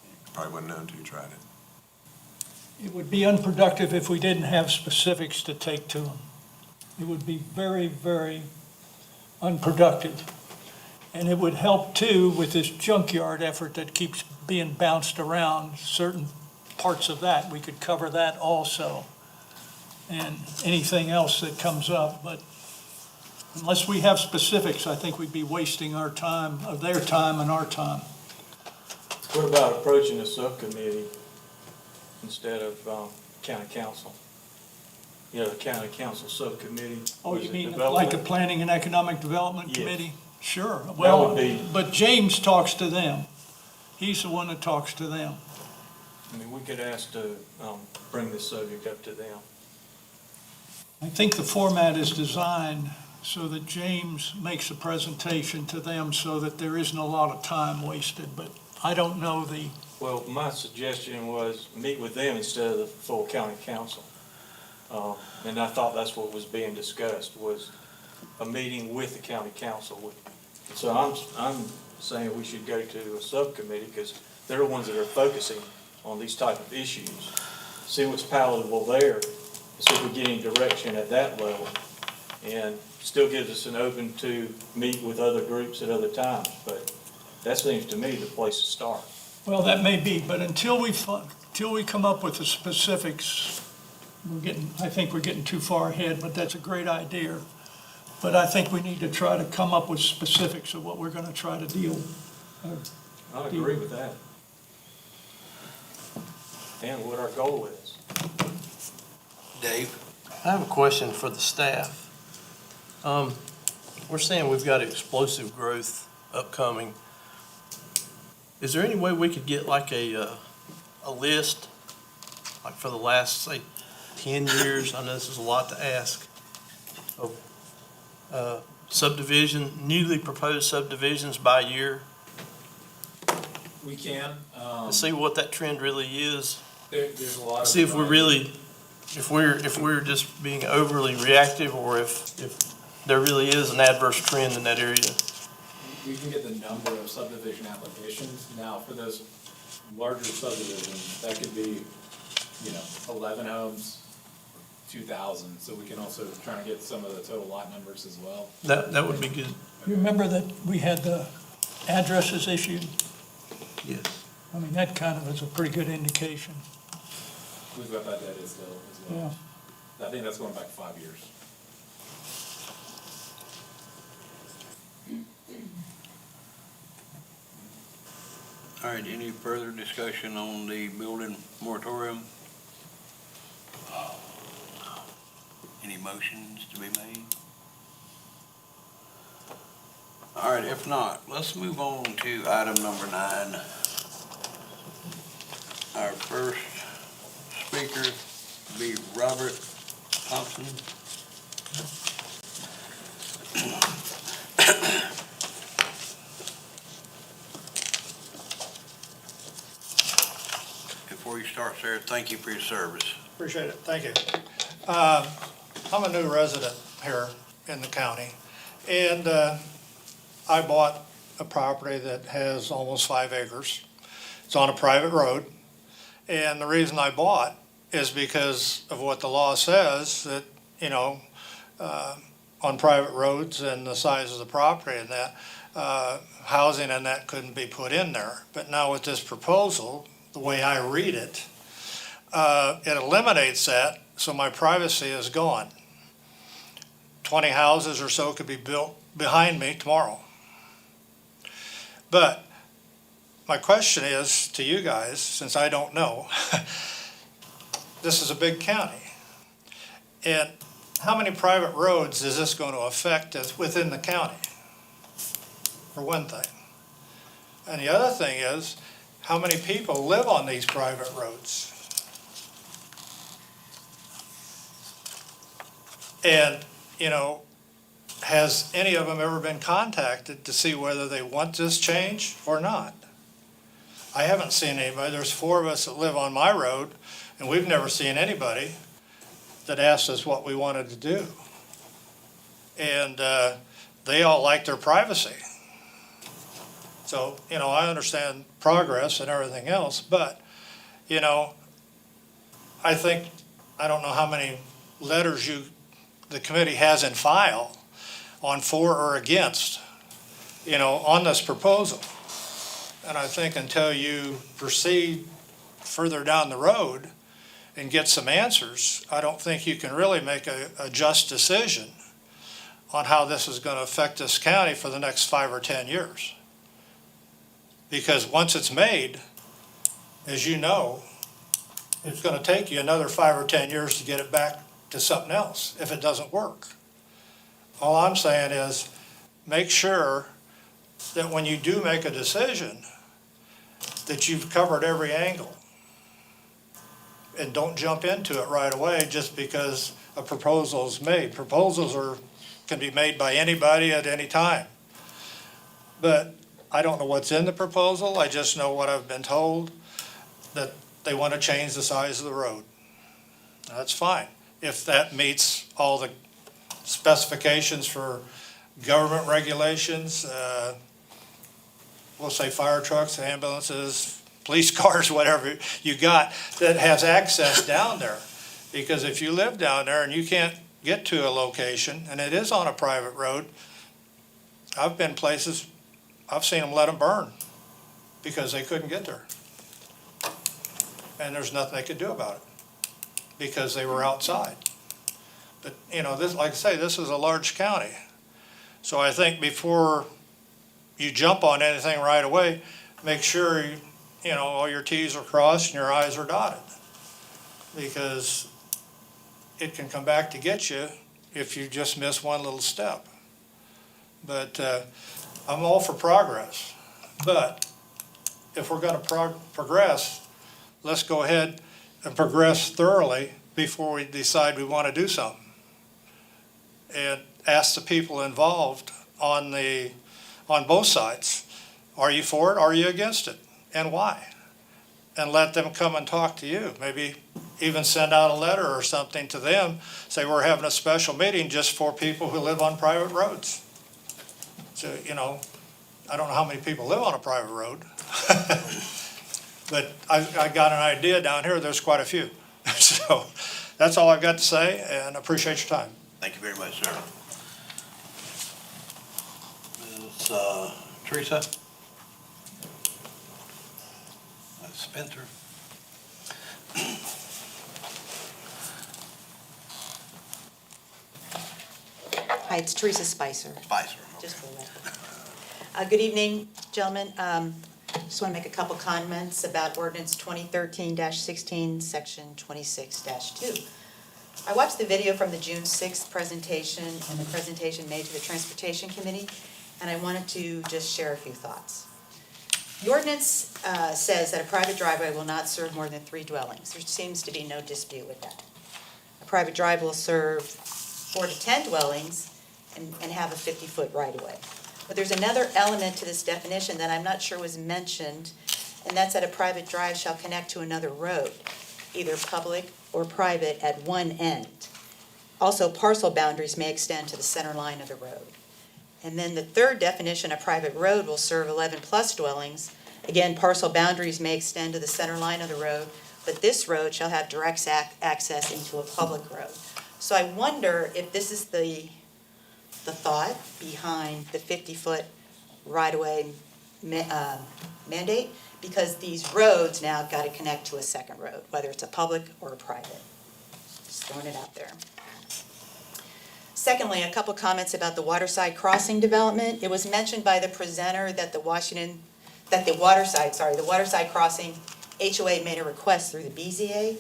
you probably wouldn't know until you tried it. It would be unproductive if we didn't have specifics to take to them. It would be very, very unproductive. And it would help too with this junkyard effort that keeps being bounced around, certain parts of that. We could cover that also. And anything else that comes up, but unless we have specifics, I think we'd be wasting our time, their time and our time. What about approaching a subcommittee instead of county council? You know, the county council subcommittee. Oh, was you it mean development? like a Planning and Economic Development Yes. Committee? Sure. would Well, be- but James talks to them. He's the one that talks to them. I mean, we could ask to bring this subject up to them. I think the format is designed so that James makes a presentation to them so that there isn't a lot of time wasted, but I don't know the, Well, my suggestion was meet with them instead of the full county council. And I thought that's what was being discussed, was a meeting with the county council. So I'm saying we should go to a subcommittee because they're the ones that are focusing on these type of issues. See what's palatable there, see if we get any direction at that level. And still gives us an open to meet with other groups at other times, but that seems to me the place to start. well, that may be, but until we come up with the specifics, I think we're getting too far ahead, but that's a great idea. But I think we need to try to come up with specifics of what we're gonna try to deal. I agree with that. And what our goal is. Dave? I have a question for the staff. We're saying we've got explosive growth upcoming. Is there any way we could get like a list, like for the last, say, 10 years? I know this is a lot to ask, of newly proposed subdivisions by year, We can. to see what that trend really is? There's a lot of. See if we're really, if we're just being overly reactive, or if there really is an adverse trend in that area. We can get the number of subdivision applications. Now, for those larger subdivisions, that could be, 11 homes, 2,000. So we can also try and get some of the total lot numbers as well. That would be good. You remember that we had the addresses issued? Yes. I mean, that kind of is a pretty good indication, We've got that data still as well. yeah. I think that's going back 5 years. All right, any further discussion on the building moratorium? Any motions to be made? All right, if not, let's move on to item number 9. Our first speaker will be Robert Thompson. Before you start, sir, thank you for your service. Appreciate it, thank you. I'm a new resident here in the county, and I bought a property that has almost 5 acres. It's on a private road, and the reason I bought is because of what the law says, that, on private roads and the size of the property and that, housing and that couldn't be put in there. But now with this proposal, the way I read it, it eliminates that, so my privacy is gone. 20 houses or so could be built behind me tomorrow. But my question is to you guys, since I don't know, this is a big county. And how many private roads is this going to affect within the county? For one thing. And the other thing is, how many people live on these private roads? And, has any of them ever been contacted to see whether they want this change or not? I haven't seen anybody. There's 4 of us that live on my road, and we've never seen anybody that asked us what we wanted to do. And they all like their privacy. So, I understand progress and everything else, but, I think, I don't know how many letters the committee has in file on for or against, on this proposal. And I think until you proceed further down the road and get some answers, I don't think you can really make a just decision on how this is going to affect this county for the next 5 or 10 years. Because once it's made, as you know, it's going to take you another 5 or 10 years to get it back to something else if it doesn't work. All I'm saying is make sure that when you do make a decision, that you've covered every angle. And don't jump into it right away just because a proposal is made. Proposals can be made by anybody at any time. But I don't know what's in the proposal. I just know what I've been told, that they want to change the size of the road. That's fine, if that meets all the specifications for government regulations, we'll say fire trucks, ambulances, police cars, whatever you got that has access down there. Because if you live down there and you can't get to a location, and it is on a private road, I've been places, I've seen them let them burn because they couldn't get there. And there's nothing they could do about it because they were outside. But, this, like I say, this is a large county. So I think before you jump on anything right away, make sure, all your Ts are crossed and your Is are dotted. Because it can come back to get you if you just miss one little step. But I'm all for progress. But if we're going to progress, let's go ahead and progress thoroughly before we decide we want to do something. And ask the people involved on both sides, are you for it, are you against it, and why? And let them come and talk to you. Maybe even send out a letter or something to them, say we're having a special meeting just for people who live on private roads. So, I don't know how many people live on a private road, but I got an idea down here, there's quite a few. So that's all I've got to say, and I appreciate your time. Thank you very much, sir. Ms. Teresa? Spencer? Hi, it's Teresa Spicer. Spicer. Just for the record. Good evening, gentlemen. Just want to make a couple comments about ordinance 2013-16, section 26-2. I watched the video from the June 6th presentation and the presentation made to the Transportation Committee, and I wanted to just share a few thoughts. The ordinance says that a private driveway will not serve more than 3 dwellings. There seems to be no dispute with that. A private drive will serve 4 to 10 dwellings and have a 50-foot right-of-way. But there's another element to this definition that I'm not sure was mentioned, and that's that a private drive shall connect to another road, either public or private at one end. Also, parcel boundaries may extend to the center line of the road. And then the third definition, a private road will serve 11-plus dwellings. Again, parcel boundaries may extend to the center line of the road, but this road shall have direct access into a public road. So I wonder if this is the thought behind the 50-foot right-of-way mandate, because these roads now got to connect to a second road, whether it's a public or a private. Just throwing it out there. Secondly, a couple comments about the waterside crossing development. It was mentioned by the presenter that the waterside crossing HOA made a request through the BZA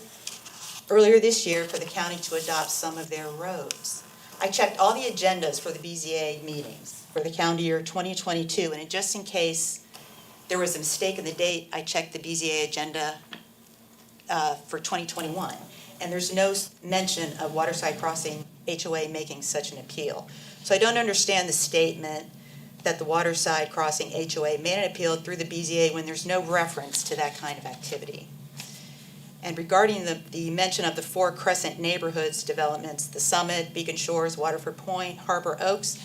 earlier this year for the county to adopt some of their roads. I checked all the agendas for the BZA meetings for the calendar year 2022, and just in case there was a mistake in the date, I checked the BZA agenda for 2021, and there's no mention of waterside crossing HOA making such an appeal. So I don't understand the statement that the waterside crossing HOA made an appeal through the BZA when there's no reference to that kind of activity. And regarding the mention of the 4 Crescent neighborhoods developments, the Summit, Beacon Shores, Waterford Point, Harbor Oaks,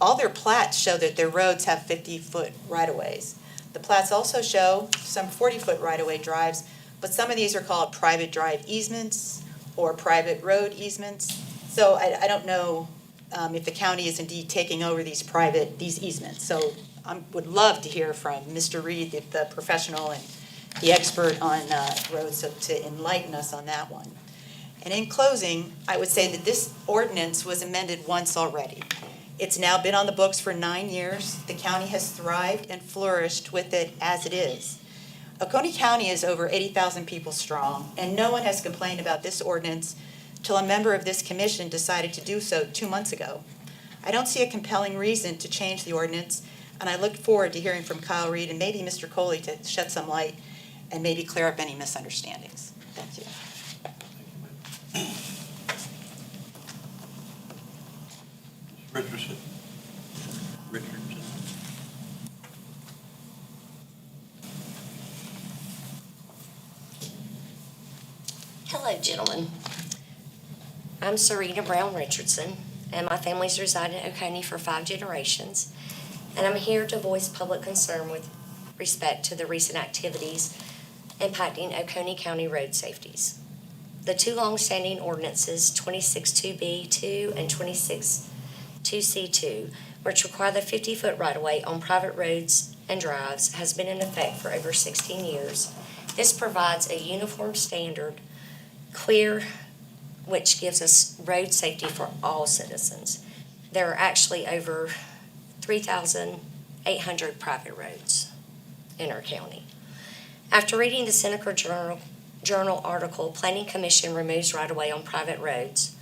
all their plats show that their roads have 50-foot right-of-ways. The plats also show some 40-foot right-of-way drives, but some of these are called private drive easements or private road easements. So I don't know if the county is indeed taking over these easements. So I would love to hear from Mr. Reed, the professional and the expert on roads, to enlighten us on that one. And in closing, I would say that this ordinance was amended once already. It's now been on the books for 9 years. The county has thrived and flourished with it as it is. Oconee County is over 80,000 people strong, and no one has complained about this ordinance till a member of this commission decided to do so 2 months ago. I don't see a compelling reason to change the ordinance, and I look forward to hearing from Kyle Reed and maybe Mr. Coley to shed some light and maybe clear up any misunderstandings. Thank you. Richardson. Hello, gentlemen. I'm Serena Brown Richardson, and my family's resided in Oconee for 5 generations, and I'm here to voice public concern with respect to the recent activities impacting Oconee County road safeties. The 2 long-standing ordinances, 26-2B2 and 26-2C2, which require the 50-foot right-of-way on private roads and drives, has been in effect for over 16 years. This provides a uniform standard, clear, which gives us road safety for all citizens. There are actually over 3,800 private roads in our county. After reading the Seneca Journal article, Planning Commission Removes Right-of-Way on Private Roads,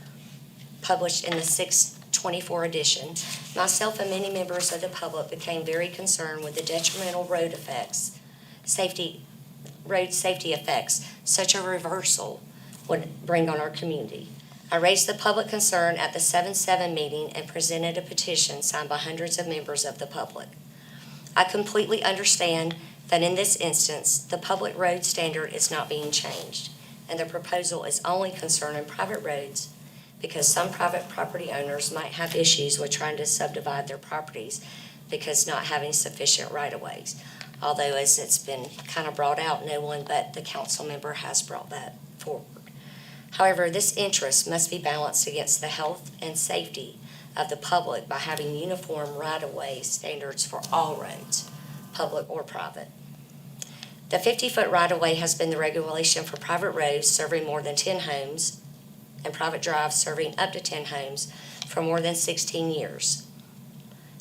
published in the 6/24 edition, myself and many members of the public became very concerned with the detrimental road safety effects such a reversal would bring on our community. I raised the public concern at the 7/7 meeting and presented a petition signed by hundreds of members of the public. I completely understand that in this instance, the public road standard is not being changed, and the proposal is only concerning private roads because some private property owners might have issues with trying to subdivide their properties because not having sufficient right-of-ways. Although, as it's been kind of brought out, no one but the council member has brought that forward. However, this interest must be balanced against the health and safety of the public by having uniform right-of-way standards for all roads, public or private. The 50-foot right-of-way has been the regulation for private roads serving more than 10 homes and private drives serving up to 10 homes for more than 16 years.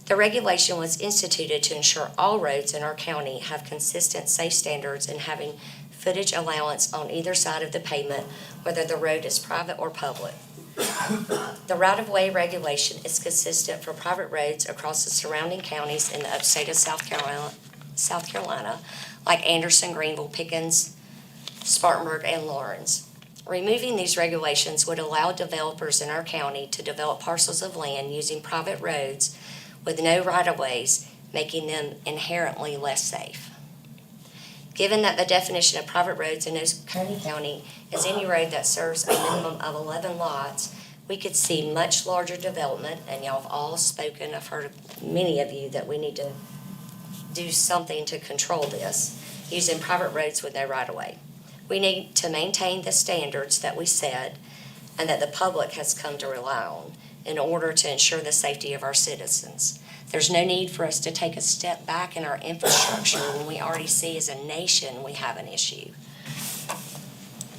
The regulation was instituted to ensure all roads in our county have consistent safe standards and having footage allowance on either side of the pavement, whether the road is private or public. The right-of-way regulation is consistent for private roads across the surrounding counties in the upstate of South Carolina, like Anderson, Greenville, Pickens, Spartanburg, and Lawrence. Removing these regulations would allow developers in our county to develop parcels of land using private roads with no right-of-ways, making them inherently less safe. Given that the definition of private roads in Oconee County is any road that serves a minimum of 11 lots, we could see much larger development, and y'all have all spoken, I've heard many of you that we need to do something to control this, using private roads with no right-of-way. We need to maintain the standards that we set and that the public has come to rely on in order to ensure the safety of our citizens. There's no need for us to take a step back in our infrastructure when we already see as a nation we have an issue.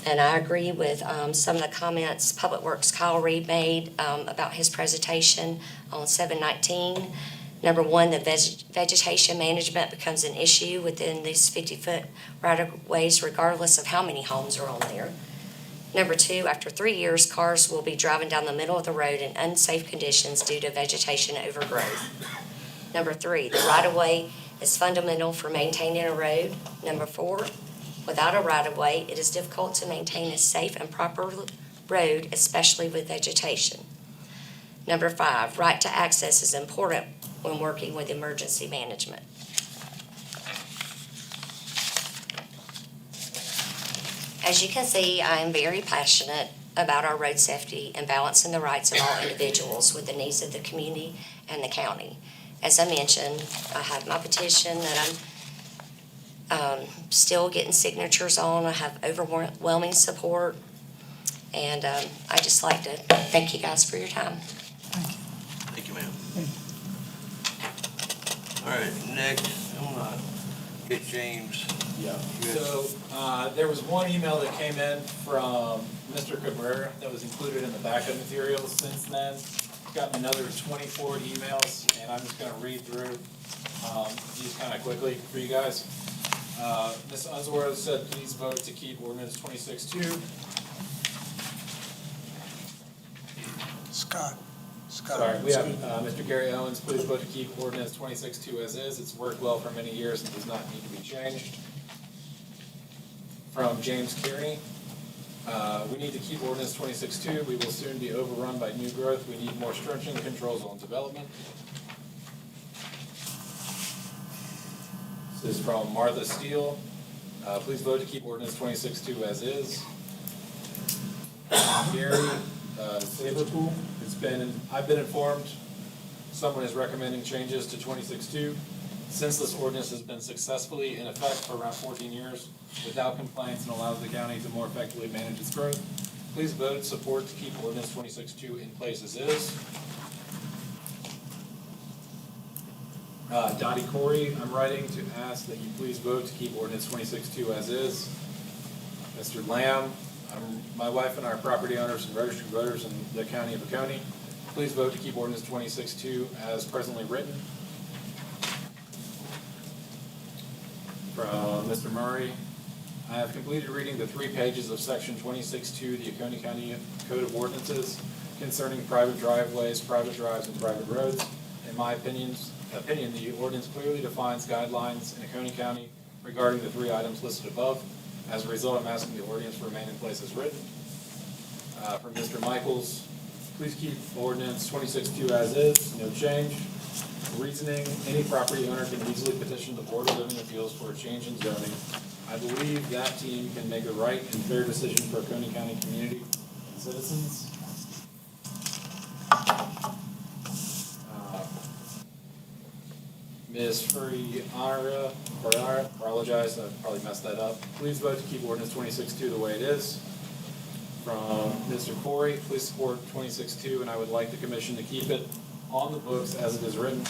And I agree with some of the comments Public Works Kyle Reed made about his presentation on 7/19. Number one, the vegetation management becomes an issue within these 50-foot right-of-ways regardless of how many homes are on there. Number two, after 3 years, cars will be driving down the middle of the road in unsafe conditions due to vegetation overgrowth. Number three, the right-of-way is fundamental for maintaining a road. Number four, without a right-of-way, it is difficult to maintain a safe and proper road, especially with vegetation. Number five, right to access is important when working with emergency management. As you can see, I am very passionate about our road safety and balancing the rights of all individuals with the needs of the community and the county. As I mentioned, I have my petition that I'm still getting signatures on. I have overwhelming support. And I just like to thank you guys for your time. Thank you, ma'am. All right, next, I'm gonna get James. Yeah, Yes. so, there was one email that came in from Mr. Cabrera that was included in the backup materials since then. Got another 24 emails, and I'm just gonna read through, these kinda quickly for you guys. Ms. Unsworth said, please vote to keep ordinance 26-2. Scott. Sorry, we have, Mr. Gary Owens, please vote to keep ordinance 26-2 as is. It's worked well for many years and does not need to be changed. From James Kearney, we need to keep ordinance 26-2. We will soon be overrun by new growth. We need more stringent controls on development. This is from Martha Steele. Please vote to keep ordinance 26-2 as is. Gary Saberpool, I've been informed someone is recommending changes to 26-2. Since this ordinance has been successfully in effect for around 14 years without complaints and allows the county to more effectively manage its growth, please vote support to keep ordinance 26-2 in place as is. Dottie Corey, I'm writing to ask that you please vote to keep ordinance 26-2 as is. Mr. Lamb, my wife and I are property owners and registered voters in the county of Oconee. Please vote to keep ordinance 26-2 as presently written. Mr. Murray. I have completed reading the 3 pages of section 26.2 the Oconee County Code of Ordinances concerning private driveways, private drives, and private roads. In my opinion, the ordinance clearly defines guidelines in Oconee County regarding the 3 items listed above. As a result, I'm asking the ordinance to remain in place as written. From Mr. Michaels, please keep ordinance 26.2 as is, no change. Reasoning, any property owner can easily petition the Board of Zoning Appeals for a change in zoning. I believe that team can make a right and fair decision for Oconee County community and citizens. Ms. Friara, apologize, I probably messed that up. Please vote to keep ordinance 26.2 the way it is. From Mr. Corey, please support 26.2, and I would like the commission to keep it on the books as it is written.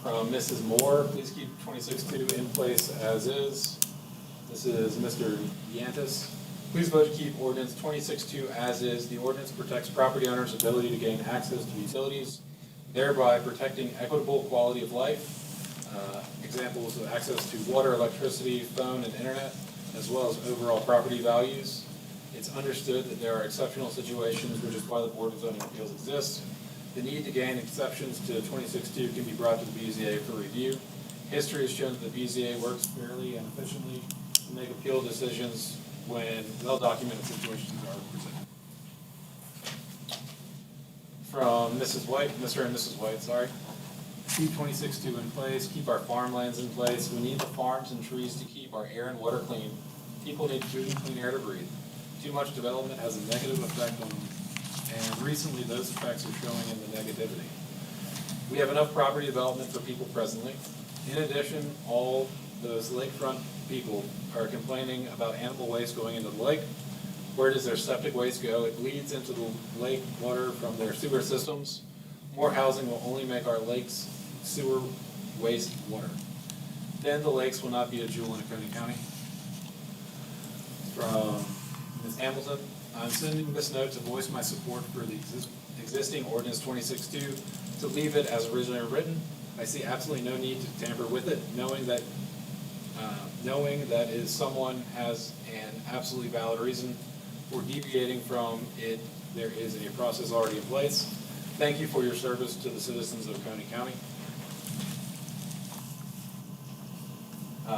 From Mrs. Moore, please keep 26.2 in place as is. This is Mr. Yantis. Please vote to keep ordinance 26.2 as is. The ordinance protects property owners' ability to gain access to utilities, thereby protecting equitable quality of life. Examples of access to water, electricity, phone, and internet, as well as overall property values. It's understood that there are exceptional situations, which is why the Board of Zoning Appeals exists. The need to gain exceptions to 26.2 can be brought to the BZA for review. History has shown that the BZA works fairly and efficiently to make appeal decisions when well-documented situations are presented. From Mrs. White, Mr. and Mrs. White, sorry. Keep 26.2 in place, keep our farmlands in place. We need the farms and trees to keep our air and water clean. People need food and clean air to breathe. Too much development has a negative effect on them, and recently those effects are showing in the negativity. We have enough property development for people presently. In addition, all those lakefront people are complaining about animal waste going into the lake. Where does their septic waste go? It bleeds into the lake water from their sewer systems. More housing will only make our lakes sewer waste water. Then the lakes will not be a jewel in Oconee County. From Ms. Hamilton, I'm sending this note to voice my support for the existing ordinance 26.2 to leave it as originally written. I see absolutely no need to tamper with it, knowing that is someone has an absolutely valid reason for deviating from it. There is a process already in place. Thank you for your service to the citizens of Oconee County.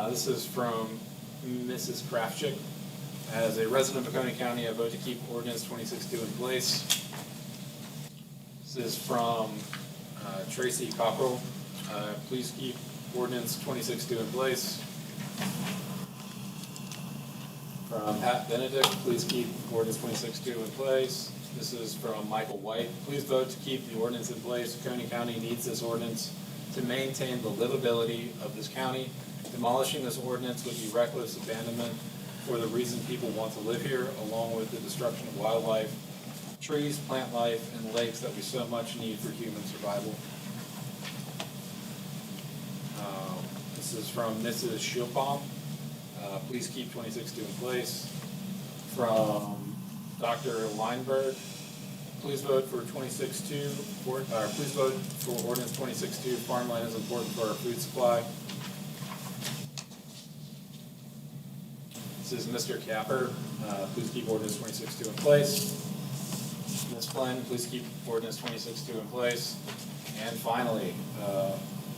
This is from Mrs. Krafchick. As a resident of Oconee County, I vote to keep ordinance 26.2 in place. This is from Tracy Cockrell. Please keep ordinance 26.2 in place. From Pat Benedict, please keep ordinance 26.2 in place. This is from Michael White. Please vote to keep the ordinance in place. Oconee County needs this ordinance to maintain the livability of this county. Demolishing this ordinance would be reckless abandonment for the reason people want to live here, along with the destruction of wildlife, trees, plant life, and lakes that we so much need for human survival. This is from Mrs. Shilpom. Please keep 26.2 in place. From Dr. Weinberg, please vote for 26.2, please vote for ordinance 26.2. Farmland is important for our food supply. This is Mr. Capper. Please keep ordinance 26.2 in place. Ms. Flynn, please keep ordinance 26.2 in place. And finally,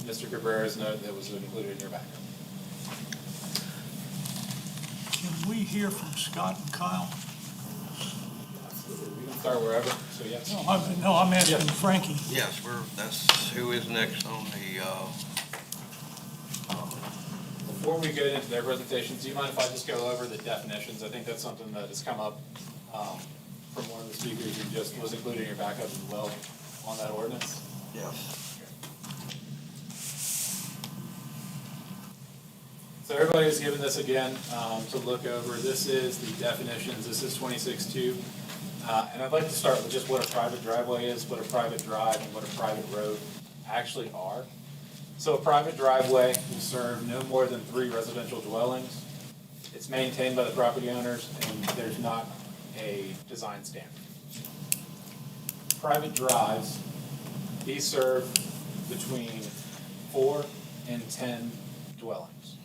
Mr. Cabrera's note that was included in your backup. Can we hear from Scott and Kyle? We can start wherever, so yes. No, I'm asking Frankie. Yes, that's who is next on the, Before we get into their presentations, do you mind if I just go over the definitions? I think that's something that has come up from one of the speakers who just was included in your backup as well on that ordinance. yes. So everybody is given this again to look over. This is the definitions. This is 26.2. And I'd like to start with just what a private driveway is, what a private drive, and what a private road actually are. So a private driveway will serve no more than 3 residential dwellings. It's maintained by the property owners, and there's not a design standard. Private drives, these serve between 4 and 10 dwellings.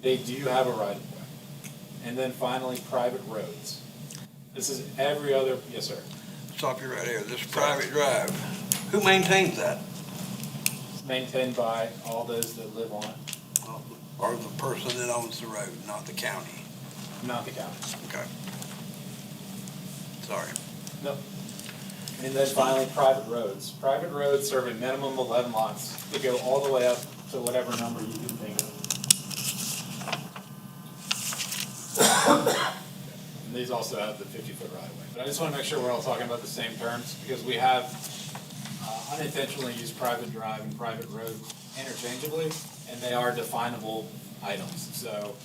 They do have a right of way. And then finally, private roads. This is every other, yes, sir. Stop you right there. This private drive, who maintains that? It's maintained by all those that live on it, Or the person that owns the road, not the county? not the county. Okay. Sorry. No. And then finally, private roads. Private roads serve a minimum of 11 lots. They go all the way up to whatever number you can think of. And these also have the 50-foot right of way. But I just want to make sure we're all talking about the same terms, because we have unintentionally used private drive and private road interchangeably, and they are definable items. So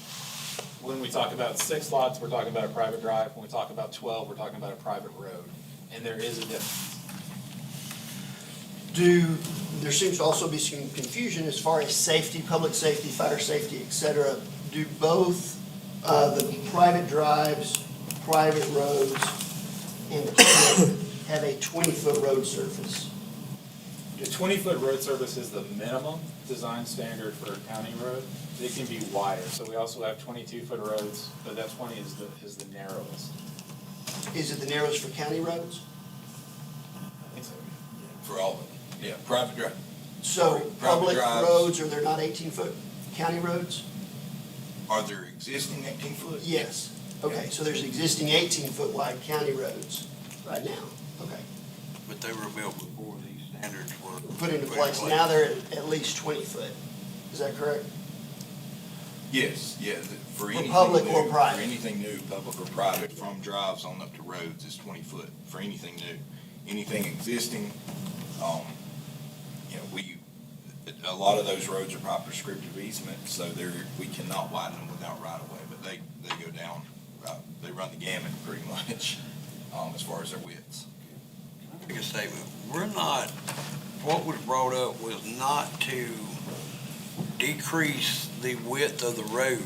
when we talk about 6 lots, we're talking about a private drive. When we talk about 12, we're talking about a private road. And there is a difference. There seems to also be some confusion as far as safety, public safety, fire safety, et cetera. Do both the private drives, private roads, and public have a 20-foot road surface? The 20-foot road surface is the minimum design standard for a county road. They can be wider, so we also have 22-foot roads, but that 20 is the narrowest. Is it the narrowest for county roads? I think so. For all of them, yeah, private drive. So Private public drives. roads, are there not 18-foot county roads? Are there existing 18-foot? Yes. Okay, so there's existing 18-foot wide county roads right now. Okay. But they were built before these standards were Put into place. Now they're at least 20-foot. Is that correct? Yes, yeah, for anything public new, or private? For anything new, public or private, from drives on up to roads is 20-foot for anything new. Anything existing, a lot of those roads are by prescriptive easement, so we cannot widen them without right of way, but they go down, they run the gamut pretty much, as far as their widths. Make a statement. What was brought up was not to decrease the width of the road.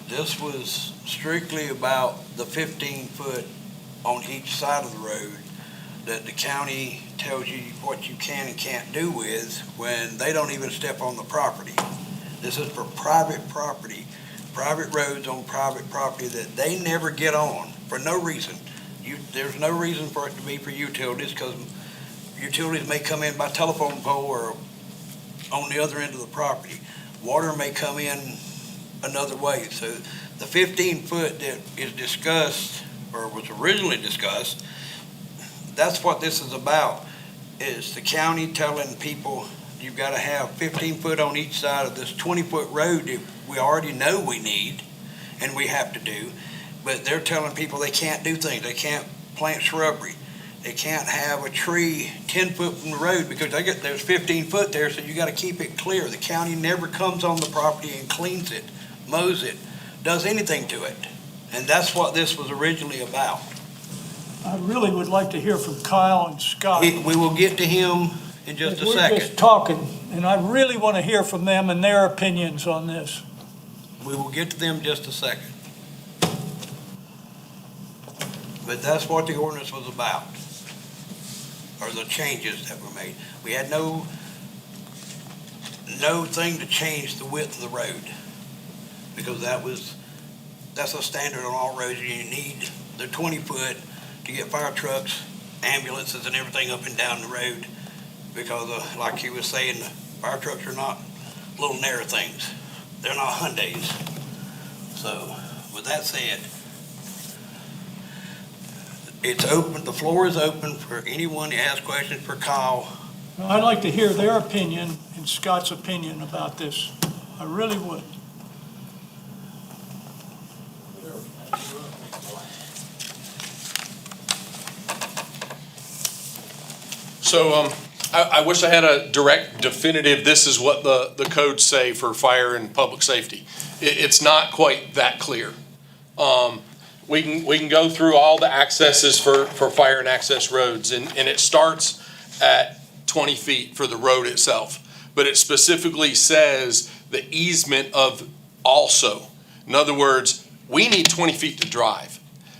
This was strictly about the 15-foot on each side of the road that the county tells you what you can and can't do with when they don't even step on the property. This is for private property, private roads on private property that they never get on for no reason. There's no reason for it to be for utilities, because utilities may come in by telephone pole or on the other end of the property. Water may come in another way. So the 15-foot that is discussed, or was originally discussed, that's what this is about, is the county telling people you've got to have 15-foot on each side of this 20-foot road that we already know we need and we have to do, but they're telling people they can't do things. They can't plant shrubbery. They can't have a tree 10 foot from the road because there's 15 foot there, so you got to keep it clear. The county never comes on the property and cleans it, mows it, does anything to it. And that's what this was originally about. I really would like to hear from Kyle and Scott. We will get to him in just a We're second. just talking, and I really want to hear from them and their opinions on this. We will get to them in just a second. But that's what the ordinance was about, or the changes that were made. We had no thing to change the width of the road, because that's a standard on all roads. You need the 20-foot to get fire trucks, ambulances, and everything up and down the road, because like he was saying, the fire trucks are not little narrow things. They're not Hyundais. So with that said, it's open, the floor is open for anyone to ask questions for Kyle. I'd like to hear their opinion and Scott's opinion about this. I really would. So I wish I had a direct, definitive, this is what the codes say for fire and public safety. It's not quite that clear. We can go through all the accesses for fire and access roads, and it starts at 20 feet for the road itself. But it specifically says the easement of also. In other words, we need 20 feet to drive.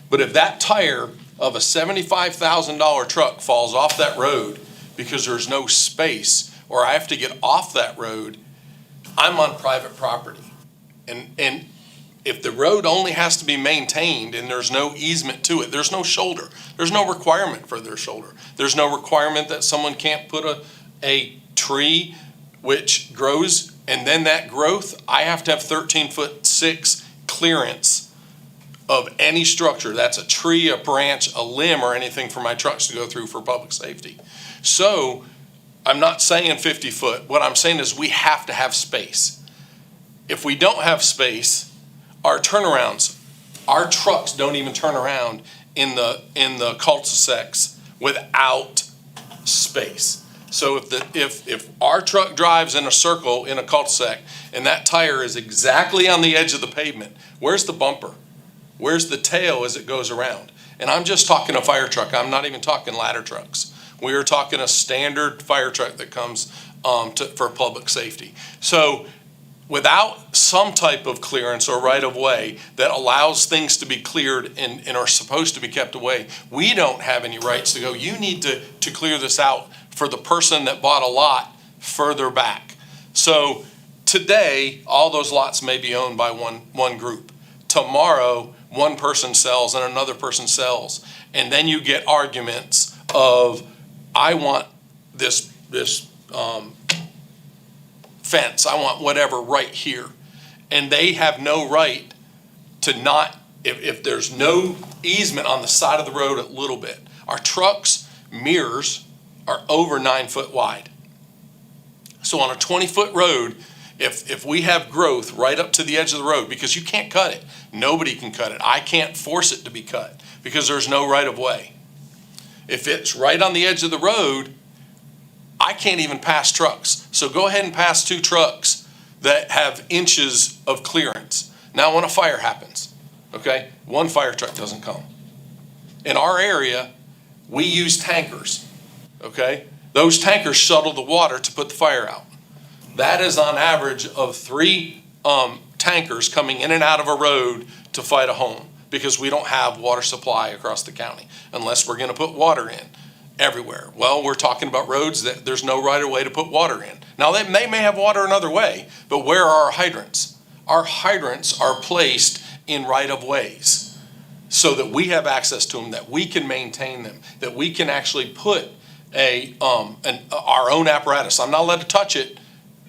But if that tire of a $75,000 truck falls off that road because there's no space, or I have to get off that road, I'm on private property. And if the road only has to be maintained and there's no easement to it, there's no shoulder. There's no requirement for their shoulder. There's no requirement that someone can't put a tree which grows, and then that growth, I have to have 13'6" clearance of any structure. That's a tree, a branch, a limb, or anything for my trucks to go through for public safety. So I'm not saying 50 foot. What I'm saying is we have to have space. If we don't have space, our turnarounds, our trucks don't even turn around in the cul-de-sacs without space. So if our truck drives in a circle in a cul-de-sac and that tire is exactly on the edge of the pavement, where's the bumper? Where's the tail as it goes around? And I'm just talking a fire truck. I'm not even talking ladder trucks. We are talking a standard fire truck that comes for public safety. So without some type of clearance or right of way that allows things to be cleared and are supposed to be kept away, we don't have any rights to go, you need to clear this out for the person that bought a lot further back. So today, all those lots may be owned by one group. Tomorrow, one person sells and another person sells. And then you get arguments of, I want this fence, I want whatever right here. And they have no right to not, if there's no easement on the side of the road a little bit. Our trucks' mirrors are over 9 foot wide. So on a 20-foot road, if we have growth right up to the edge of the road, because you can't cut it, nobody can cut it. I can't force it to be cut because there's no right of way. If it's right on the edge of the road, I can't even pass trucks. So go ahead and pass 2 trucks that have inches of clearance. Now when a fire happens, okay, one fire truck doesn't come. In our area, we use tankers, okay? Those tankers shuttle the water to put the fire out. That is on average of 3 tankers coming in and out of a road to fight a home because we don't have water supply across the county unless we're gonna put water in everywhere. Well, we're talking about roads that there's no right of way to put water in. Now they may have water another way, but where are our hydrants? Our hydrants are placed in right of ways so that we have access to them, that we can maintain them, that we can actually put our own apparatus. I'm not allowed to touch it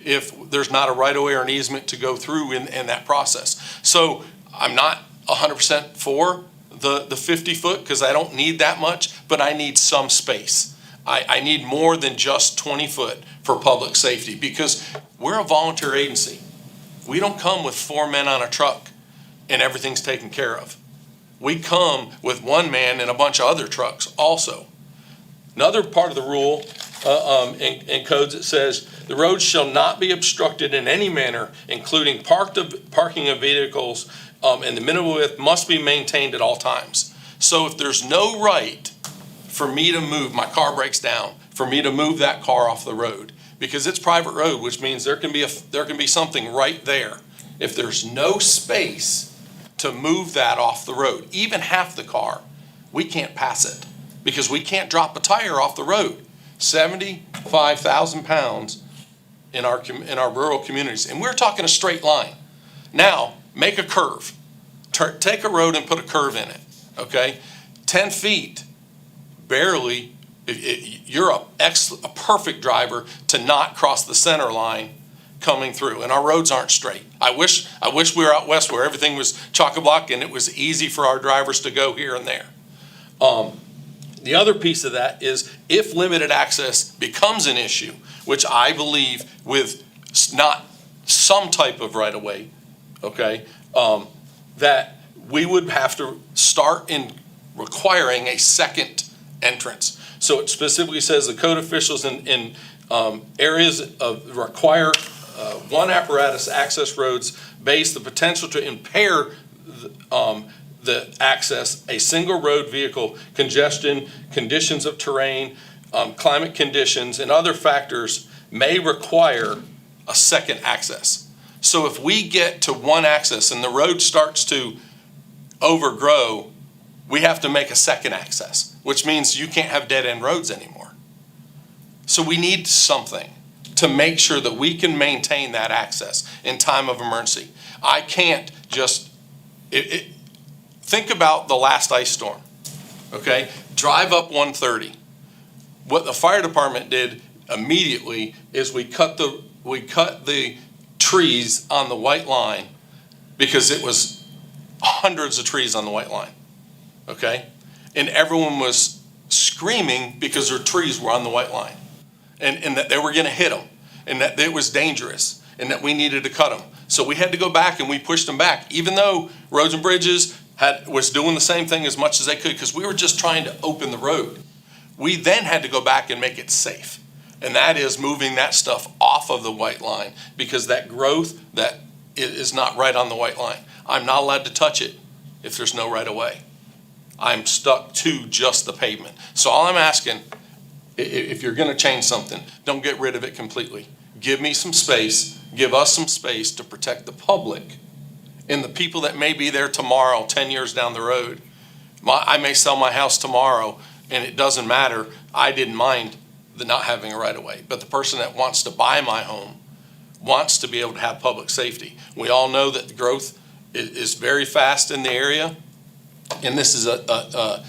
if there's not a right of way or an easement to go through in that process. So I'm not 100% for the 50 foot because I don't need that much, but I need some space. I need more than just 20 foot for public safety because we're a volunteer agency. We don't come with 4 men on a truck and everything's taken care of. We come with 1 man and a bunch of other trucks also. Another part of the rule in codes, it says, the road shall not be obstructed in any manner, including parking of vehicles, and the minimum width must be maintained at all times. So if there's no right for me to move, my car breaks down, for me to move that car off the road, because it's private road, which means there can be something right there. If there's no space to move that off the road, even half the car, we can't pass it because we can't drop a tire off the road. 75,000 pounds in our rural communities. And we're talking a straight line. Now, make a curve. Take a road and put a curve in it, okay? 10 feet, barely, you're a perfect driver to not cross the center line coming through. And our roads aren't straight. I wish we were out west where everything was chock-a-block and it was easy for our drivers to go here and there. The other piece of that is if limited access becomes an issue, which I believe with not some type of right of way, okay, that we would have to start in requiring a second entrance. So it specifically says the code officials in areas of require 1 apparatus access roads base the potential to impair the access, a single road vehicle, congestion, conditions of terrain, climate conditions, and other factors may require a second access. So if we get to 1 access and the road starts to overgrow, we have to make a second access, which means you can't have dead-end roads anymore. So we need something to make sure that we can maintain that access in time of emergency. I can't just, think about the last ice storm, okay? Drive up 130. What the fire department did immediately is we cut the trees on the white line because it was hundreds of trees on the white line, okay? And everyone was screaming because their trees were on the white line and that they were gonna hit them and that it was dangerous and that we needed to cut them. So we had to go back and we pushed them back, even though Roads and Bridges was doing the same thing as much as they could because we were just trying to open the road. We then had to go back and make it safe. And that is moving that stuff off of the white line because that growth that is not right on the white line. I'm not allowed to touch it if there's no right of way. I'm stuck to just the pavement. So all I'm asking, if you're gonna change something, don't get rid of it completely. Give me some space, give us some space to protect the public and the people that may be there tomorrow, 10 years down the road. I may sell my house tomorrow and it doesn't matter. I didn't mind the not having a right of way, but the person that wants to buy my home wants to be able to have public safety. We all know that the growth is very fast in the area, and this is a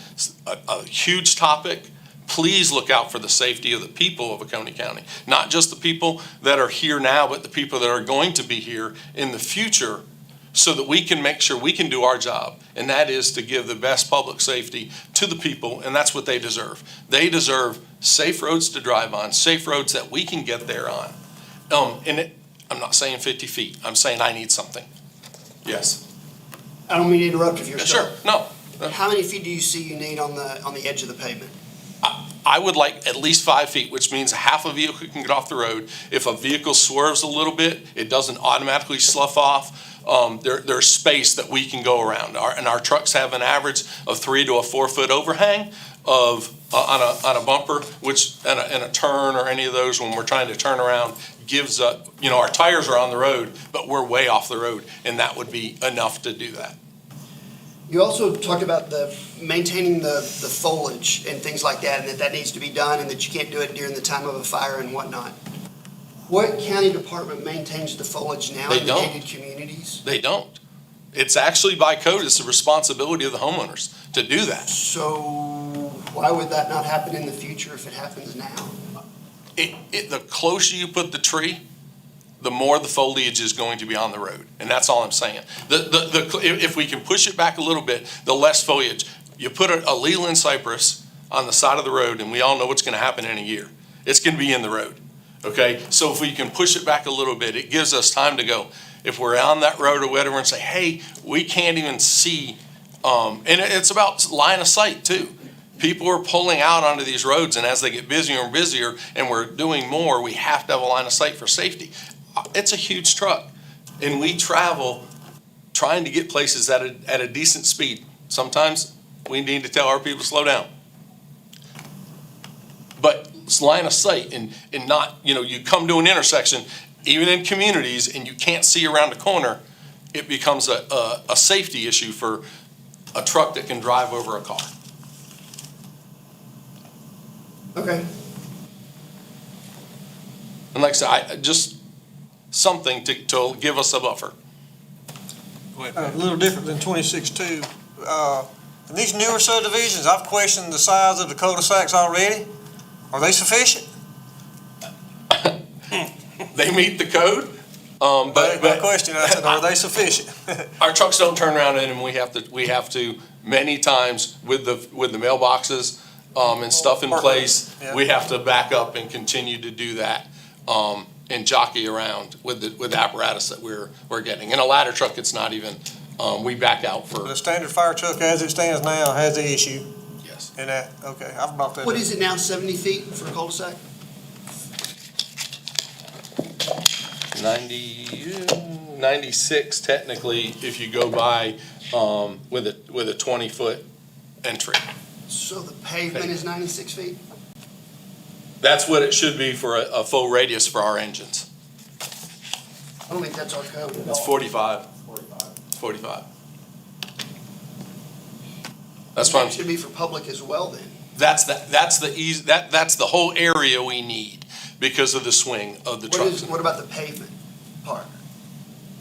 huge topic. Please look out for the safety of the people of Oconee County, not just the people that are here now, but the people that are going to be here in the future, so that we can make sure we can do our job, and that is to give the best public safety to the people, and that's what they deserve. They deserve safe roads to drive on, safe roads that we can get there on. I'm not saying 50 feet. I'm saying I need something. Yes. I don't mean to interrupt if you're Sure, no. How many feet do you see you need on the edge of the pavement? I would like at least 5 feet, which means half a vehicle can get off the road. If a vehicle swerves a little bit, it doesn't automatically slough off. There's space that we can go around. Our trucks have an average of 3 to 4 foot overhang of on a bumper, which and a turn or any of those when we're trying to turn around gives our tires are on the road, but we're way off the road, and that would be enough to do that. You also talked about maintaining the foliage and things like that, and that needs to be done, and that you can't do it during the time of a fire and whatnot. What county department maintains the foliage now in the gated communities? They don't. It's actually by code, it's the responsibility of the homeowners to do that. So why would that not happen in the future if it happens now? The closer you put the tree, the more the foliage is going to be on the road, and that's all I'm saying. If we can push it back a little bit, the less foliage. You put a Leland cypress on the side of the road, and we all know what's going to happen in a year. It's going to be in the road, okay? So if we can push it back a little bit, it gives us time to go. If we're on that road or whatever and say, hey, we can't even see, and it's about line of sight too. People are pulling out onto these roads, and as they get busier and busier and we're doing more, we have to have a line of sight for safety. It's a huge truck, and we travel trying to get places at a decent speed. Sometimes we need to tell our people to slow down. But it's line of sight and not, you come to an intersection, even in communities, and you can't see around the corner, it becomes a safety issue for a truck that can drive over a car. Okay. And like I said, just something to give us a buffer. A little different than 26-2. In these newer subdivisions, I've questioned the size of the cul-de-sacs already. Are they sufficient? They meet the code, but my question, I said, are they sufficient? Our trucks don't turn around in them. We have to many times with the mailboxes and stuff in place. Yeah. We have to back up and continue to do that and jockey around with the apparatus that we're getting. In a ladder truck, it's not even. We back out for The standard fire truck, as it stands now, has the issue. Yes. And that, okay, I've brought that What up. is it now, 70 feet for a cul-de-sac? 96 technically if you go by with a 20-foot entry. So the pavement is 96 feet? That's what it should be for a full radius for our engines. I don't think that's our code at It's all. 45. 45. That's why It should be for public as well then. that's the whole area we need, because of the swing of the trucks. What about the pavement part?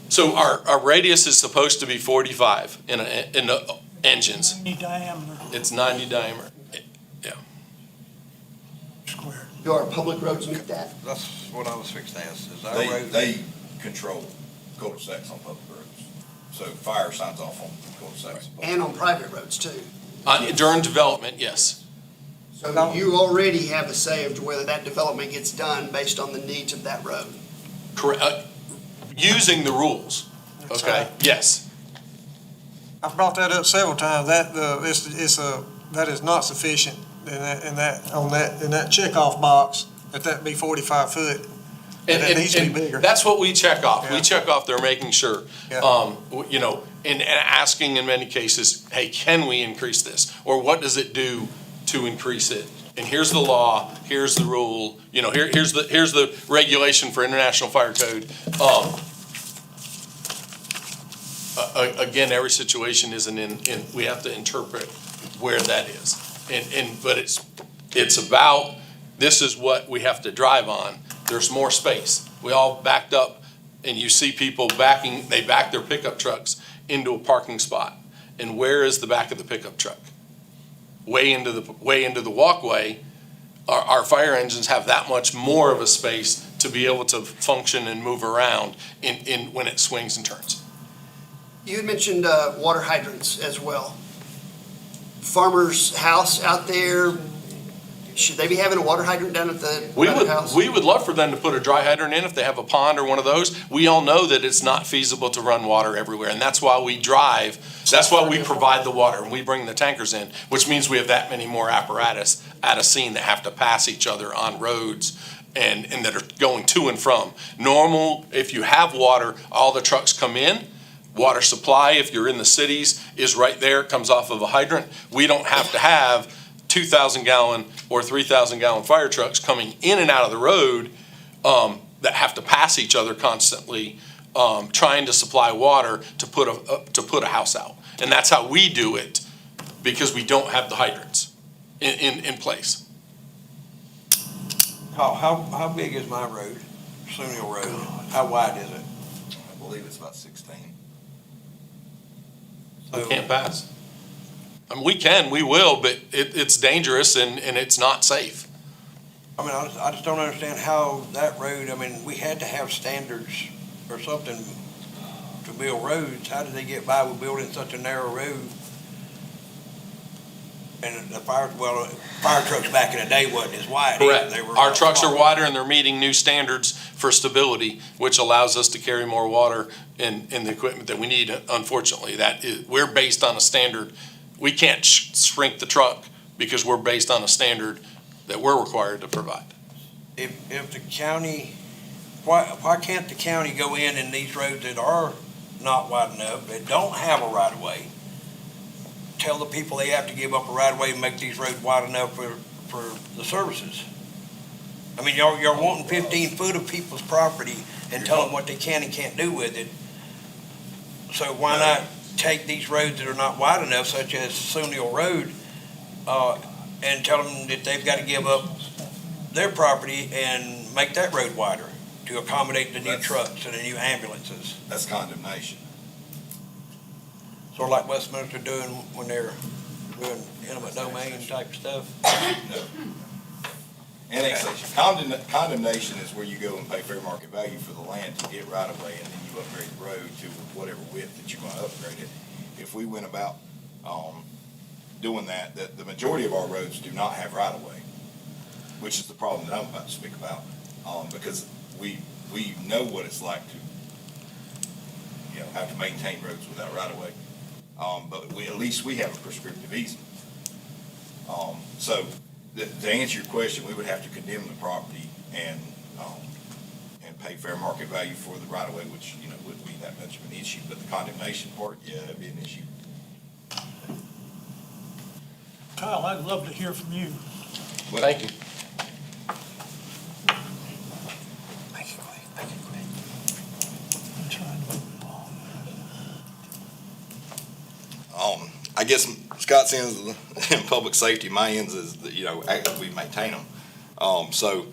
So our radius is supposed to be 45 in the engines. Any diameter It's 90 diameter. squared. Do our public roads meet that? That's what I was fixed to ask, is our They, road? they control cul-de-sacs on public roads. So fire signs off on cul-de-sacs. And on private roads too? During development, yes. So you already have a say of whether that development gets done based on the needs of that road? Correct. Using the rules, That's okay? right. Yes. I've brought that up several times, that is not sufficient in that checkoff box, that be 45 foot. And, It needs to be and bigger. that's what we check off. We Yeah. check off they're making sure. Yeah. And asking in many cases, hey, can we increase this? Or what does it do to increase it? And here's the law, here's the rule, here's the regulation for International Fire Code. Again, every situation isn't we have to interpret where that is. But it's about, this is what we have to drive on. There's more space. We all backed up, and you see people they back their pickup trucks into a parking spot. And where is the back of the pickup truck? Way into the walkway. Our fire engines have that much more of a space to be able to function and move around when it swings and turns. You had mentioned water hydrants as well. Farmer's house out there, should they be having a water hydrant down at the house? We would love for them to put a dry hydrant in if they have a pond or one of those. We all know that it's not feasible to run water everywhere, and that's why we provide the water, and we bring the tankers in, which means we have that many more apparatus at a scene that have to pass each other on roads and that are going to and from. Normal, if you have water, all the trucks come in. Water supply, if you're in the cities, is right there, it comes off of a hydrant. We don't have to have 2,000 gallon or 3,000 gallon fire trucks coming in and out of the road that have to pass each other constantly, trying to supply water to put a house out. And that's how we do it, because we don't have the hydrants in place. How big is my road, Sunil Road? How wide is it? I believe it's about 16. We can't pass. I mean, we will, but it's dangerous and it's not safe. I mean, I just don't understand how that road, we had to have standards or something to build roads. How did they get by with building such a narrow road? And the fire trucks back in the day wasn't as wide. Correct. They were Our trucks are small. wider and they're meeting new standards for stability, which allows us to carry more water in the equipment that we need. Unfortunately, we're based on a standard. We can't shrink the truck because we're based on a standard that we're required to provide. If the county, why can't the county go in these roads that are not wide enough, that don't have a right of way, tell the people they have to give up a right of way and make these roads wide enough for the services? I mean, you're wanting 15 foot of people's property and tell them what they can and can't do with it. So why not take these roads that are not wide enough, such as Sunil Road, and tell them that they've got to give up their property and make that road wider to accommodate the new trucks and the new ambulances? That's condemnation. Sort of like Westminster doing when they're doing eminent domain type stuff. No. Annexation. Condemnation is where you go and pay fair market value for the land to get right of way, and then you upgrade the road to whatever width that you're going to upgrade it. If we went about doing that, the majority of our roads do not have right of way, which is the problem that I'm about to speak about, because we know what it's like to have to maintain roads without right of way. But at least we have a prescriptive easement. So to answer your question, we would have to condemn the property and pay fair market value for the right of way, which wouldn't be that much of an issue. But the condemnation part, yeah, that'd be an issue. Kyle, I'd love to hear from you. Thank you. I'm trying to move along. I guess Scott's ends in public safety, my ends is that, we maintain them. So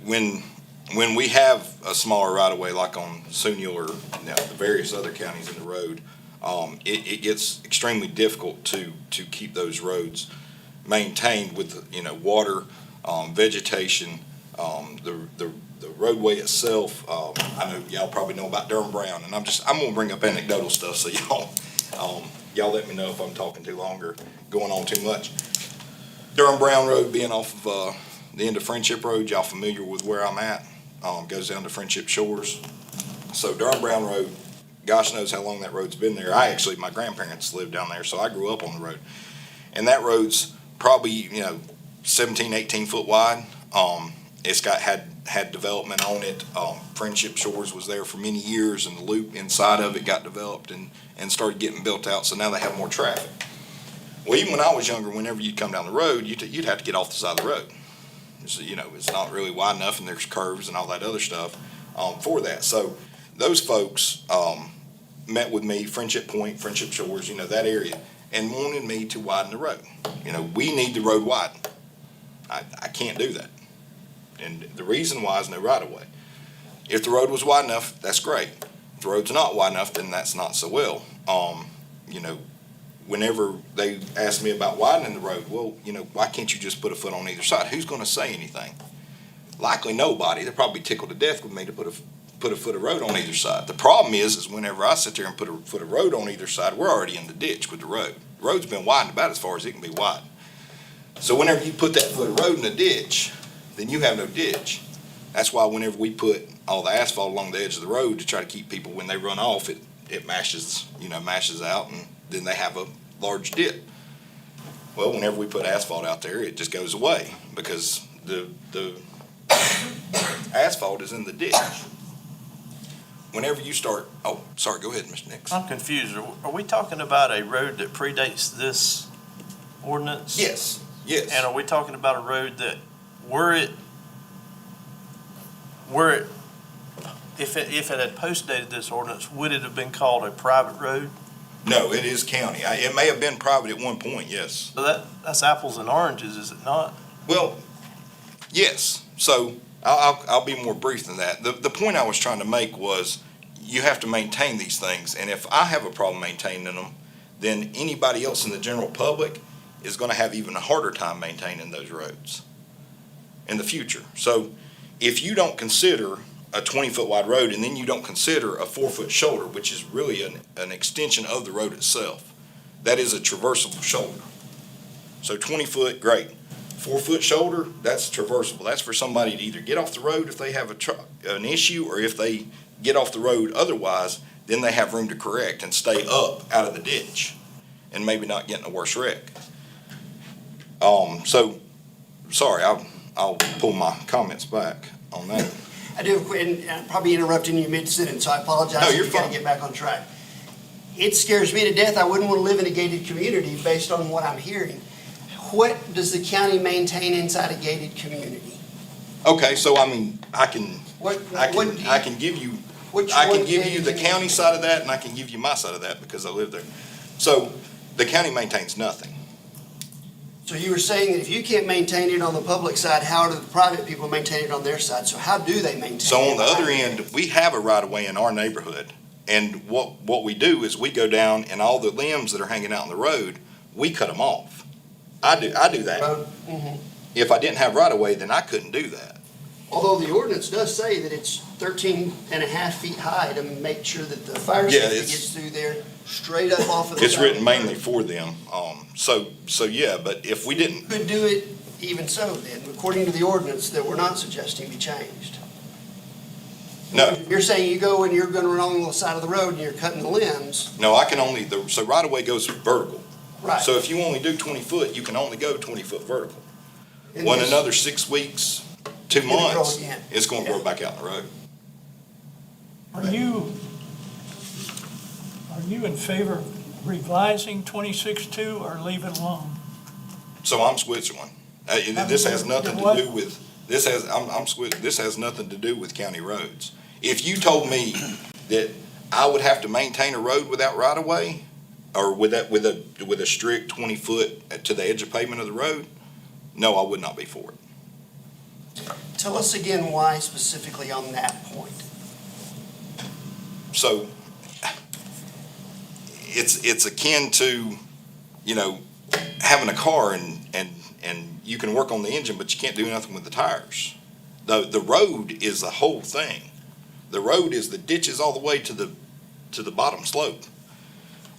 when we have a smaller right of way, like on Sunil or the various other counties in the road, it gets extremely difficult to keep those roads maintained with, water, vegetation, the roadway itself. I know y'all probably know about Durham Brown, and I'm gonna bring up anecdotal stuff, so y'all let me know if I'm talking too long or going on too much. Durham Brown Road being off of, the end of Friendship Road, y'all familiar with where I'm at? Goes down to Friendship Shores. So Durham Brown Road, gosh knows how long that road's been there. My grandparents lived down there, so I grew up on the road. And that road's probably, 17, 18 foot wide. It's had development on it. Friendship Shores was there for many years, and the loop inside of it got developed and started getting built out, so now they have more traffic. Well, even when I was younger, whenever you'd come down the road, you'd have to get off the side of the road. So, it's not really wide enough, and there's curves and all that other stuff for that. So those folks met with me, Friendship Point, Friendship Shores, that area, and wanted me to widen the road. We need the road widened. I can't do that. And the reason why is no right of way. If the road was wide enough, that's great. If the road's not wide enough, then that's not so well. Whenever they asked me about widening the road, well, why can't you just put a foot on either side? Who's going to say anything? Likely nobody. They're probably tickled to death with me to put a foot of road on either side. The problem is whenever I sit there and put a foot of road on either side, we're already in the ditch with the road. The road's been widened about as far as it can be widened. So whenever you put that foot of road in the ditch, then you have no ditch. That's why whenever we put all the asphalt along the edge of the road to try to keep people, when they run off, it mashes out, and then they have a large dip. Well, whenever we put asphalt out there, it just goes away because the asphalt is in the ditch. Whenever you start, sorry, go ahead, Mr. Nix. I'm confused. Are we talking about a road that predates this ordinance? Yes. And are we talking about a road that if it had postdated this ordinance, would it have been called a private road? No, it is county. It may have been private at one point, yes. So that's apples and oranges, is it not? Well, yes. So I'll be more brief than that. The point I was trying to make was you have to maintain these things, and if I have a problem maintaining them, then anybody else in the general public is going to have even a harder time maintaining those roads in the future. So if you don't consider a 20-foot wide road, and then you don't consider a 4-foot shoulder, which is really an extension of the road itself, that is a traversable shoulder. So 20-foot, great. 4-foot shoulder, that's traversable. That's for somebody to either get off the road if they have an issue, or if they get off the road otherwise, then they have room to correct and stay up out of the ditch and maybe not get in a worse wreck. So, sorry, I'll pull my comments back on that. I do, and I'm probably interrupting you mid-sentence, so I apologize. No, you're We've got to fine. get back on track. It scares me to death. I wouldn't want to live in a gated community based on what I'm hearing. What does the county maintain inside a gated community? Okay, so I can give you the county side of that, and I can give you my side of that because I live there. So the county maintains nothing. So you were saying that if you can't maintain it on the public side, how do the private people maintain it on their side? So how do they maintain it? So on the other end, we have a right of way in our neighborhood, and what we do is we go down and all the limbs that are hanging out on the road, we cut them off. I do that. Mhm. If I didn't have right of way, then I couldn't do that. Although the ordinance does say that it's 13 and a half feet high to make sure that the fire Yeah, safety it's- gets through there straight up off of the It's side. written mainly for them. So yeah, but if we didn't, Could do it even so then, according to the ordinance that we're not suggesting be changed. no, You're saying you go and you're gonna run along the side of the road and you're cutting the limbs. no, I can only, so right of way goes vertical. Right. So if you only do 20 foot, you can only go 20 foot vertical. And When this- another 6 weeks, 2 It'll grow months, again. it's gonna grow back out in the road. Are you in favor of revising 26.2 or leave it alone? So I'm Switzerland. This has nothing to What? do with, this has nothing to do with county roads. If you told me that I would have to maintain a road without right of way, or with a strict 20 foot to the edge of pavement of the road, no, I would not be for it. Tell us again why specifically on that point. So it's akin to, you know, having a car and you can work on the engine, but you can't do nothing with the tires. The road is the whole thing. The road is the ditches all the way to the bottom slope.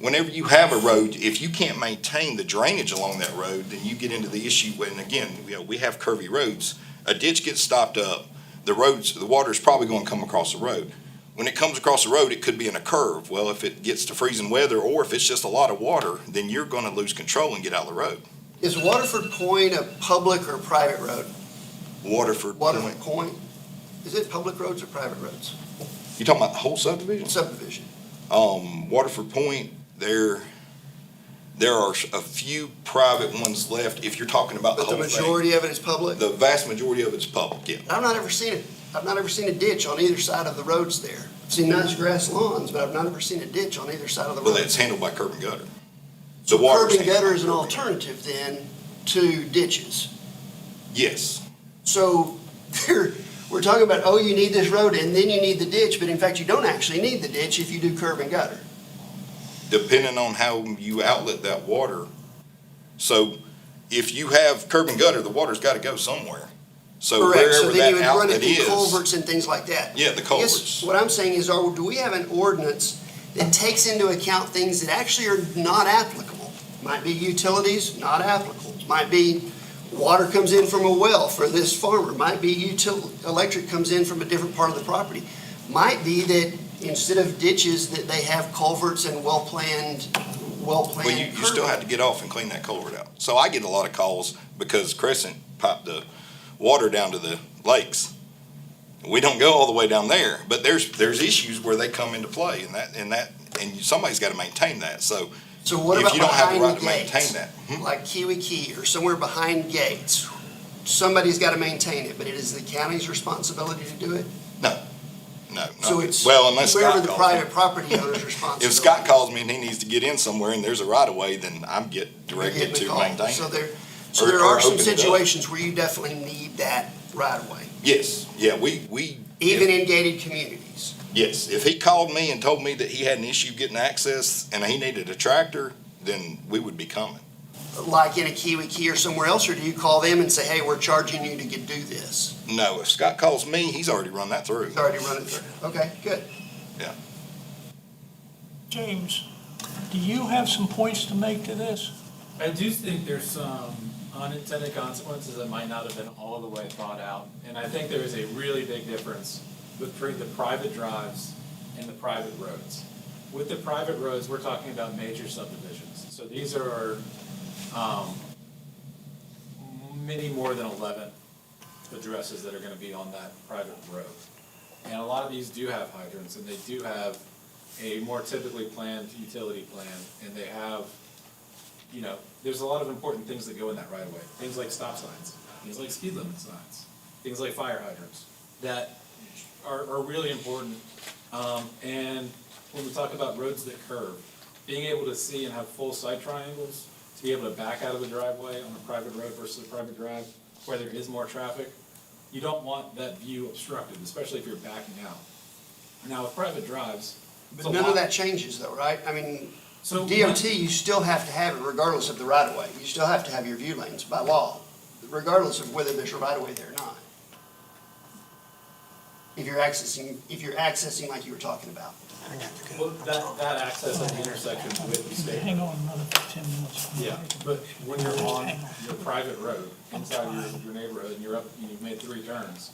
Whenever you have a road, if you can't maintain the drainage along that road, then you get into the issue, and again, you know, we have curvy roads. A ditch gets stopped up, the water's probably gonna come across the road. When it comes across the road, it could be in a curve. Well, if it gets to freezing weather, or if it's just a lot of water, then you're gonna lose control and get out of the road. Is Waterford Point a public or a private road? Waterford Waterford Point. Point, is it public roads or private roads? You talking about the whole subdivision? Subdivision. Waterford Point, there are a few private ones left, if you're talking about the But the whole thing. majority of it is public? The vast majority of it's public, yeah. I've not ever seen it. I've not ever seen a ditch on either side of the roads there. I've seen nice grass lawns, but I've not ever seen a ditch on either side of the Well, road. it's handled by curb and gutter. The So water's curb and handled gutter by is an curb and gutter. alternative then to ditches. Yes, So we're talking about, oh, you need this road and then you need the ditch, but in fact, you don't actually need the ditch if you do curb and gutter. depending on how you outlet that water. So if you have curb and gutter, the water's gotta go somewhere. So Correct, so wherever then you that would run it outlet through is. culverts and things like that. Yeah, the I guess culverts. what I'm saying is, do we have an ordinance that takes into account things that actually are not applicable? Might be utilities, not applicable. Might be water comes in from a well for this farmer. Might be electric comes in from a different part of the property. Might be that instead of ditches, that they have culverts and well-planned Well, you still have to get off and clean that culvert out. So I get a lot of calls because Crescent piped the water down to the lakes. We don't go all the way down there, but there's issues where they come into play and somebody's gotta maintain that, so. So what if about you don't have the behind right to maintain gates? that. Like Kiwi Key or somewhere behind gates? Somebody's got to maintain it, but it is the county's responsibility to do it? No, So it's well, unless whoever Scott the calls me. private property owner's responsibility. If Scott calls me and he needs to get in somewhere and there's a right of way, then I'm You're directed getting the to call. maintain So it. there Or are some open it up. situations where you definitely need that right of way, Yes, yeah, we. even in gated communities. Yes, if he called me and told me that he had an issue getting access and he needed a tractor, then we would be coming. Like in a Kiwi Key or somewhere else, or do you call them and say, hey, we're charging you to do this? No, if Scott calls me, he's already run that through. It's already run it through. Okay, good. James, do you have some points to make to this? I do think there's some unintended consequences that might not have been all the way thought out. And I think there is a really big difference between the private drives and the private roads. With the private roads, we're talking about major subdivisions. So these are many more than 11 addresses that are gonna be on that private road. And a lot of these do have hydrants, and they do have a more typically planned utility plan, and they have, you know, there's a lot of important things that go in that right of way. Things like stop signs, things like speed limit signs, things like fire hydrants, that are really important. And when we talk about roads that curve, being able to see and have full sight triangles, to be able to back out of the driveway on a private road versus a private drive, where there is more traffic, you don't want that view obstructed, especially if you're backing out. Now, with private drives, it's But a none lot- of that changes though, right? I mean, So DOT, you still have to have it regardless of the right of way. You still have to have your view lanes by law, regardless of whether there's a right of way there or not. If you're accessing like you were talking about. Well, that access at the intersection with the state. Hang on another 10 minutes. Yeah, but when you're on your private road, inside your neighborhood, and you're up, and you've made 3 turns,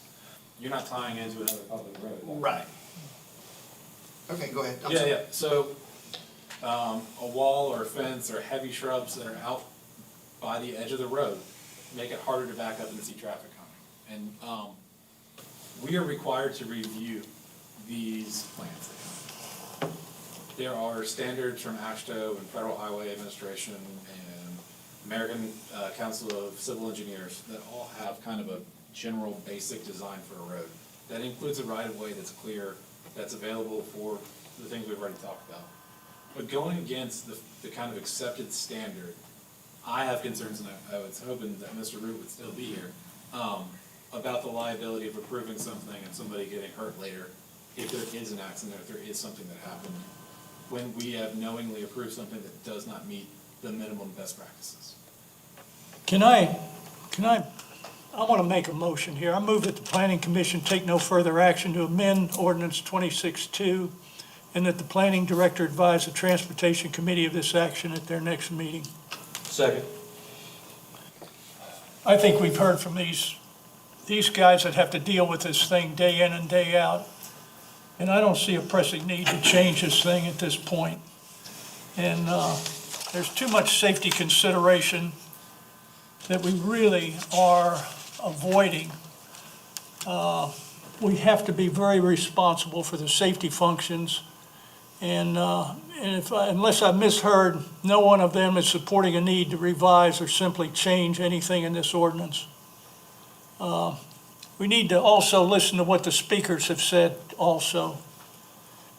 you're not tying into another public road. Right. Okay, go ahead. I'm Yeah, sorry. yeah, so, a wall or a fence or heavy shrubs that are out by the edge of the road make it harder to back up and see traffic coming. And, we are required to review these plans. There are standards from AASHTO and Federal Highway Administration and American Council of Civil Engineers that all have kind of a general basic design for a road. That includes a right-of-way that's clear, that's available for the things we've already talked about. But going against the kind of accepted standard, I have concerns, and I was hoping that Mr. Root would still be here, about the liability of approving something and somebody getting hurt later, if there is an accident, if there is something that happened, when we have knowingly approved something that does not meet the minimum best practices. I want to make a motion here. I move that the planning commission take no further action to amend ordinance 26-2, and that the planning director advise the transportation committee of this action at their next meeting. Second. I think we've heard from these guys that have to deal with this thing day in and day out, and I don't see a pressing need to change this thing at this point. And there's too much safety consideration that we really are avoiding. We have to be very responsible for the safety functions. And unless I misheard, no one of them is supporting a need to revise or simply change anything in this ordinance. We need to also listen to what the speakers have said also,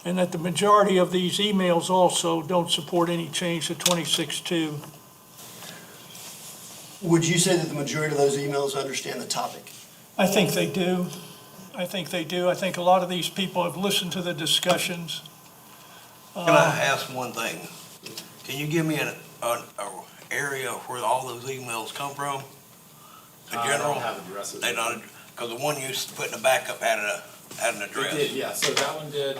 and that the majority of these emails also don't support any change to 26-2. Would you say that the majority of those emails understand the topic? I think they do. I think they do. I think a lot of these people have listened to the discussions. Can I ask one thing? Can you give me an area where all those emails come from? In I general? don't have addresses. They not, because the one you put in the backup had an It address. did, yeah, so that one did,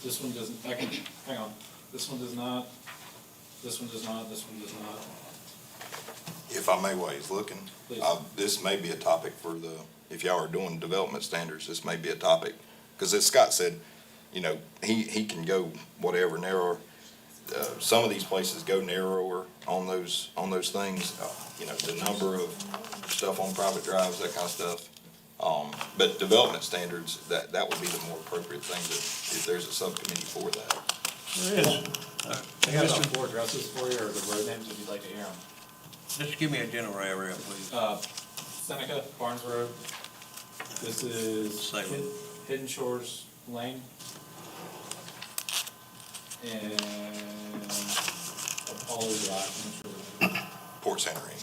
this one doesn't, hang on, this one does not, this one does not, this one does not. If I may, while he's looking, Please. this may be a topic for if y'all are doing development standards, this may be a topic. Because as Scott said, you know, he can go whatever narrower. Some of these places go narrower on those things. You know, the number of stuff on private drives, that kind of stuff. But development standards, that would be the more appropriate thing if there's a subcommittee for that. There is. I got about 4 addresses for you, or the road names, if you'd like to hear them. Just give me a general area, please. Seneca, Barnes Road. This is Salem. Hidden Shores Lane. And Apollo Drive, I'm not sure. Port Centering.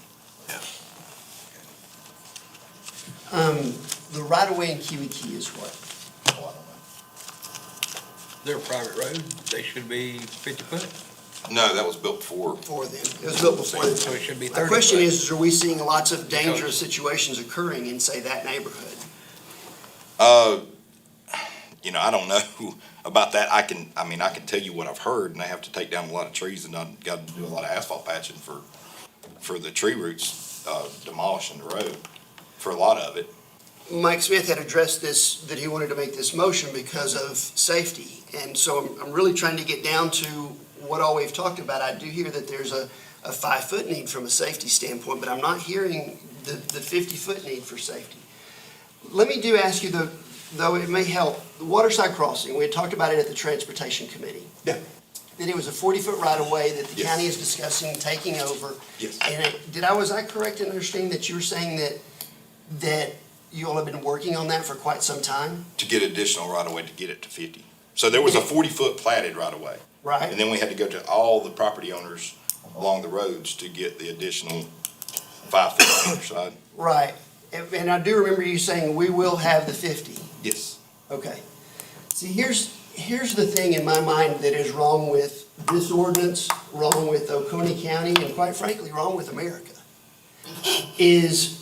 The right-of-way in Kiwi Key is what? They're a private road. They should be 50 foot. No, that was built before. For them. It was built before them. So it should be My 30 question foot. is, are we seeing lots of dangerous situations occurring in, say, that neighborhood? You know, I don't know about that. I can tell you what I've heard, and they have to take down a lot of trees and got to do a lot of asphalt patching for the tree roots, demolishing the road for a lot of it. Mike Smith had addressed this, that he wanted to make this motion because of safety. And so I'm really trying to get down to what all we've talked about. I do hear that there's a 5-foot need from a safety standpoint, but I'm not hearing the 50-foot need for safety. Let me ask you, though it may help, the Waterside Crossing, we had talked about it at the Transportation Committee. Yeah. That it was a 40-foot right-of-way that the Yes. county is discussing taking over. Yes. And was I correct in understanding that you were saying that you all have been working on that for quite some time? To get additional right-of-way to get it to 50. So there was a 40-foot platted right-of-way. Right? And then we had to go to all the property owners along the roads to get the additional 5 foot on either side. Right. And I do remember you saying we will have the 50. Yes. Okay. See, here's the thing in my mind that is wrong with this ordinance, wrong with Oconee County, and quite frankly, wrong with America, is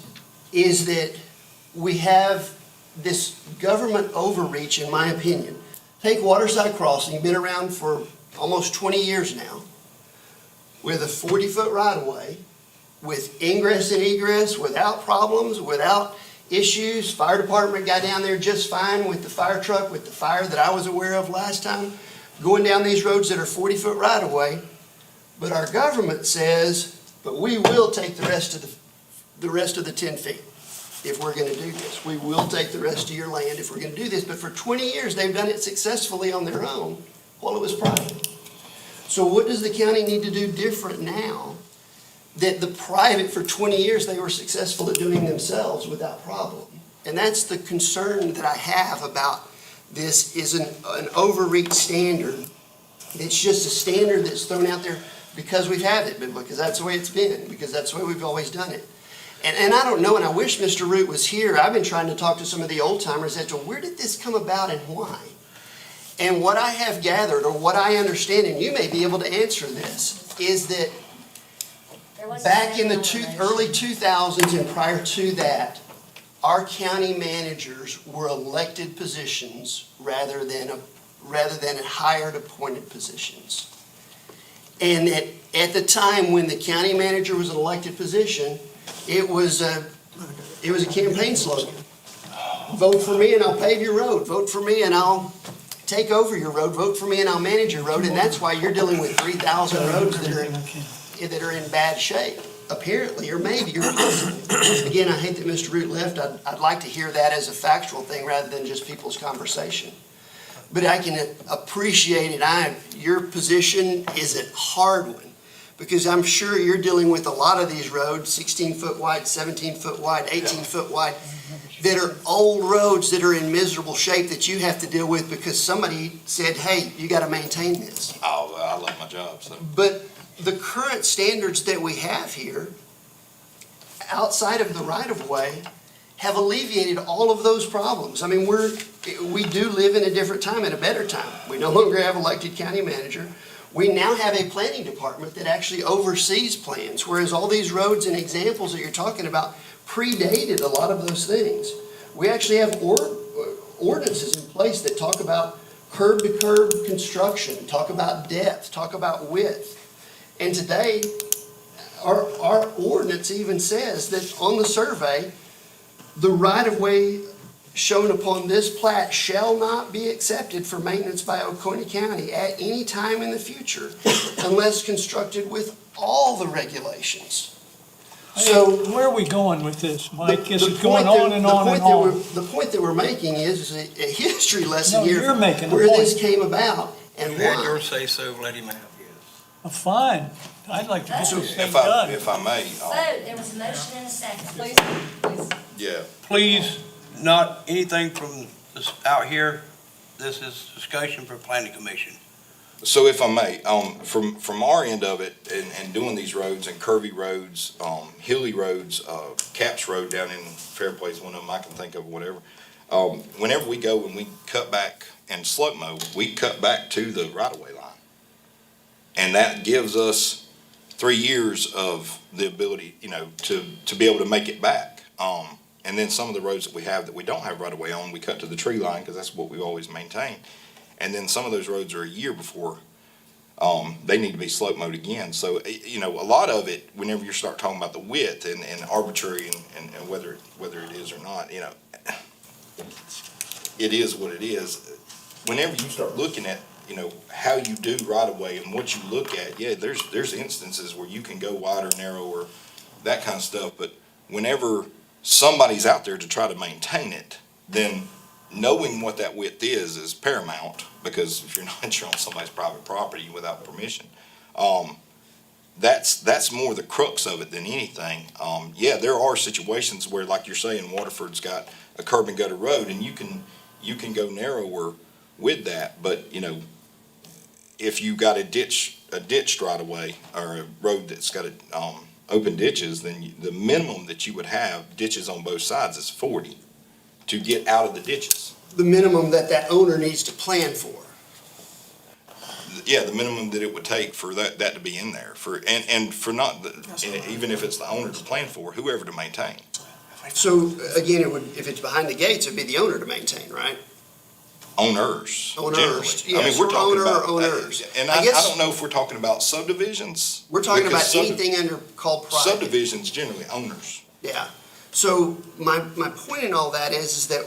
that we have this government overreach, in my opinion. Take Waterside Crossing, been around for almost 20 years now, with a 40-foot right-of-way, with ingress and egress, without problems, without issues. Fire department got down there just fine with the fire truck, with the fire that I was aware of last time, going down these roads that are 40-foot right-of-way. But our government says, but we will take the rest of the 10 feet if we're gonna do this. We will take the rest of your land if we're gonna do this. But for 20 years, they've done it successfully on their own while it was private. So what does the county need to do different now that the private, for 20 years, they were successful at doing themselves without problem? And that's the concern that I have about this, is an overreach standard. It's just a standard that's thrown out there because we've had it, because that's the way it's been, because that's the way we've always done it. And I don't know, and I wish Mr. Root was here. I've been trying to talk to some of the old timers as to where did this come about and why? And what I have gathered, or what I understand, and you may be able to answer this, is that back in the early 2000s and prior to that, our county managers were elected positions rather than hired appointed positions. And at the time when the county manager was an elected position, it was a campaign slogan. Vote for me and I'll pave your road. Vote for me and I'll take over your road. Vote for me and I'll manage your road. And that's why you're dealing with 3,000 roads that are in bad shape, apparently, or maybe, or possibly. Again, I hate that Mr. Root left. I'd like to hear that as a factual thing rather than just people's conversation. But I can appreciate it. Your position is a hard one, because I'm sure you're dealing with a lot of these roads, 16-foot wide, 17-foot wide, 18-foot wide, that are old roads that are in miserable shape that you have to deal with because somebody said, hey, you got to maintain this. Oh, I love my job, so. But the current standards that we have here, outside of the right-of-way, have alleviated all of those problems. I mean, we do live in a different time, in a better time. We no longer have elected county manager. We now have a planning department that actually oversees plans, whereas all these roads and examples that you're talking about predated a lot of those things. We actually have ordinances in place that talk about curb-to-curb construction, talk about depth, talk about width. And today, our ordinance even says that on the survey, the right-of-way shown upon this plat shall not be accepted for maintenance by Oconee County at any time in the future unless constructed with all the regulations. So where are we going with this, Mike? This is going on and on and on. The point that we're making is a history lesson No, here. you're making the where point. this came about and You had why. your say-so, let him have his. Fine. I'd like to get So this thing if I done. may, So, there was a motion and a second. yeah, Please, not anything from this out here. This is discussion for planning commission. so if I may, from our end of it, and doing these roads and curvy roads, hilly roads, Caps Road down in Fairplace, one of them I can think of, whatever. Whenever we go and we cut back and slope mow, we cut back to the right-of-way line. And that gives us 3 years of the ability, to be able to make it back. And then some of the roads that we have that we don't have right-of-way on, we cut to the tree line, because that's what we've always maintained. And then some of those roads are a year before, they need to be slope mowed again. So, a lot of it, whenever you start talking about the width and arbitrary and whether it is or not, it is what it is. Whenever you start looking at, how you do right-of-way and what you look at, yeah, there's instances where you can go wider, narrower, that kind of stuff. But whenever somebody's out there to try to maintain it, then knowing what that width is paramount, because if you're on somebody's private property without permission, that's more the crux of it than anything. Yeah, there are situations where, like you're saying, Waterford's got a curb and gutter road, and you can go narrower with that, but if you got a ditched right away, or a road that's got open ditches, then the minimum that you would have ditches on both sides is 40 to get out of the ditches. The minimum that owner needs to plan for. Yeah, the minimum that it would take for that to be in there, and for not, even if it's the owner to plan for, whoever to maintain. So again, if it's behind the gates, it'd be the owner to maintain, right? Owners, generally. Owners, yes, I mean, we're talking owner about, or owners. And I I guess- don't know if we're talking about subdivisions. We're talking because about anything called private. Subdivisions, generally owners. Yeah. So my point in all that is that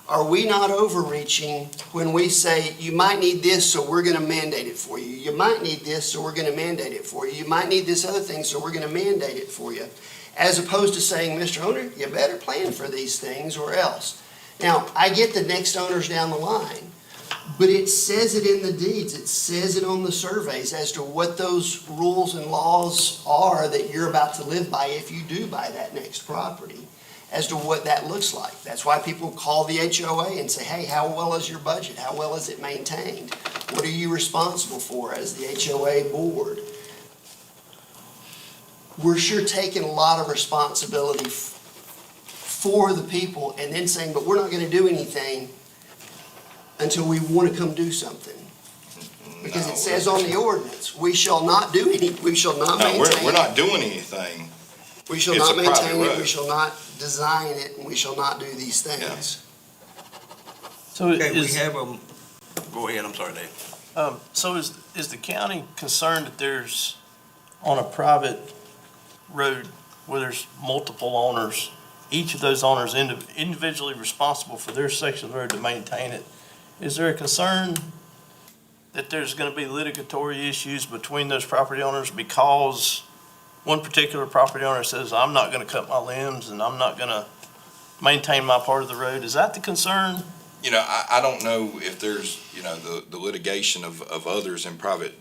are we not overreaching when we say, you might need this, so we're gonna mandate it for you. You might need this, so we're gonna mandate it for you. You might need this other thing, so we're gonna mandate it for you. As opposed to saying, Mr. Owner, you better plan for these things or else. Now, I get the next owners down the line, but it says it in the deeds, it says it on the surveys as to what those rules and laws are that you're about to live by if you do buy that next property, as to what that looks like. That's why people call the HOA and say, hey, how well is your budget? How well is it maintained? What are you responsible for as the HOA board? we're sure taking a lot of responsibility for the people and then saying, but we're not gonna do anything until we wanna come do something. Because it says on the ordinance, we shall not do we shall not No, maintain. we're not doing anything. We shall It's not a private maintain it, we road. shall not design it, and we shall not do these things. So Okay, we is, have go ahead, I'm sorry, Dave. so is the county concerned that there's, on a private road where there's multiple owners, each of those owners individually responsible for their section of the road to maintain it? Is there a concern that there's gonna be litigatory issues between those property owners because one particular property owner says, I'm not gonna cut my limbs and I'm not gonna maintain my part of the road? Is that the concern? You know, I don't know if there's, you know, the litigation of others in private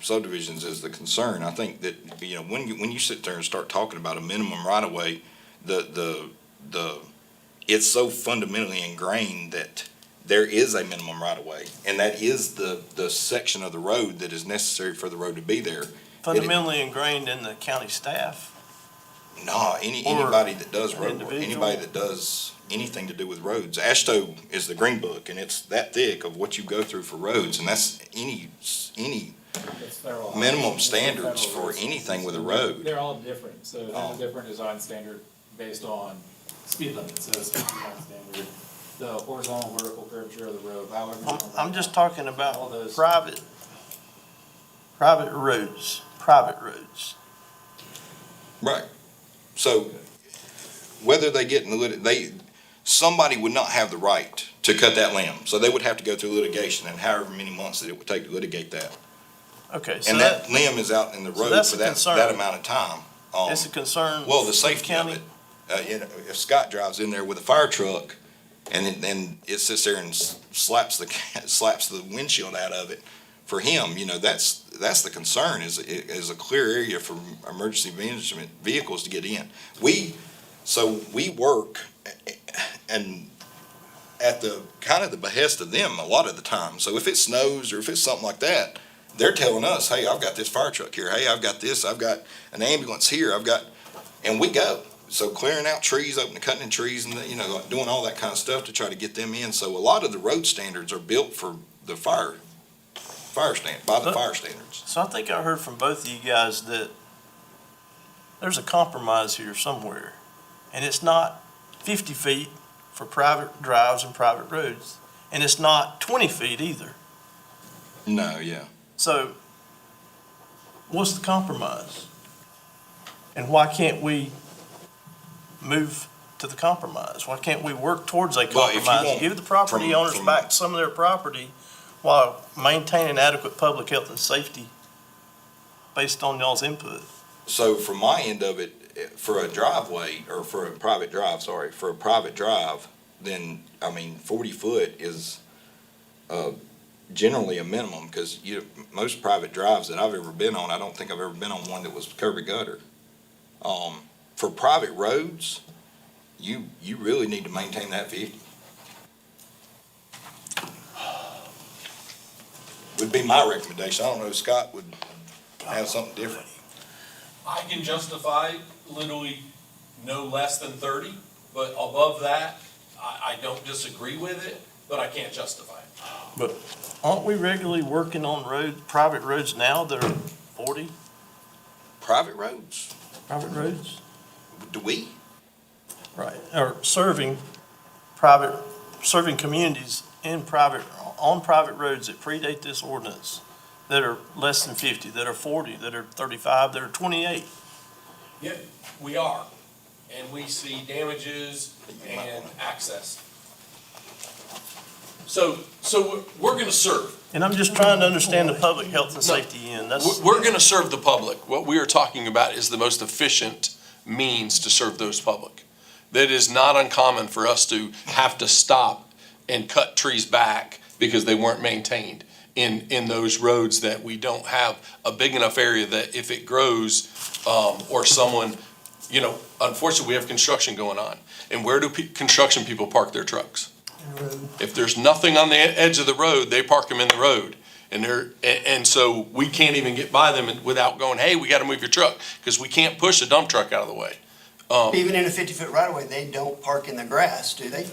subdivisions is the concern. I think that, you know, when you sit there and start talking about a minimum right of way, it's so fundamentally ingrained that there is a minimum right of way, and that is the section of the road that is necessary for the road to be there. Fundamentally ingrained in the county staff? No, anybody that does road work, individual? anybody that does anything to do with roads. AASHTO is the green book, and it's that thick of what you go through for roads, and that's any It's federal. minimum It's standards federal for roads. anything with a road. They're all different, so there's a different design standard based on speed limits, so it's a design standard. The horizontal, vertical curvature of the road, however. you wanna I'm write just it. talking All about those- private roads. Right. So whether they get in somebody would not have the right to cut that limb, so they would have to go through litigation and however many months that it would take to litigate that. Okay, so And that limb is out in the so road that's for a that concern. amount of time. it's a concern. Well, the for safety of county. it, you know, if Scott drives in there with a fire truck and it sits there and slaps the windshield out of it, for him, you know, that's the concern, is a clear area for emergency management vehicles to get in. We work and at the kind of the behest of them a lot of the time. So if it snows or if it's something like that, they're telling us, hey, I've got this fire truck here. Hey, I've got this. I've got an ambulance here. And we go. So clearing out trees, cutting trees and, you know, doing all that kind of stuff to try to get them in. So a lot of the road standards are built for the fire standards. So I think I heard from both of you guys that there's a compromise here somewhere. And it's not 50 feet for private drives and private roads. And it's not 20 feet either. No, yeah. So what's the compromise? And why can't we move to the compromise? Why can't we work towards a Well, if you compromise? want Give the property owners from- back some of their property while maintaining adequate public health and safety based on y'all's input. So from my end of it, for a driveway, or for a private drive, then, 40 foot is generally a minimum, because most private drives that I've ever been on, I don't think I've ever been on one that was curb and gutter. For private roads, you really need to maintain that 50. Would be my recommendation. I don't know if Scott would have something different. I can justify literally no less than 30, but above that, I don't disagree with it, but I can't justify it. But aren't we regularly working on private roads now that are 40 Private roads? private roads? Do we? Right, or serving communities on private roads that predate this ordinance, that are less than 50, that are 40, that are 35, that are 28. Yeah, we are, and we see damages and access. So we're gonna serve. And I'm just trying to understand the public health and safety end. We're going to serve the public. What we are talking about is the most efficient means to serve those public. That is not uncommon for us to have to stop and cut trees back because they weren't maintained in those roads that we don't have a big enough area that if it grows, or someone, unfortunately, we have construction going on. And where do construction people park their trucks? If there's nothing on the edge of the road, they park them in the road. And so we can't even get by them without going, hey, we gotta move your truck, because we can't push a dump truck out of the way. Even in a 50-foot right-of-way, they don't park in the grass, do they?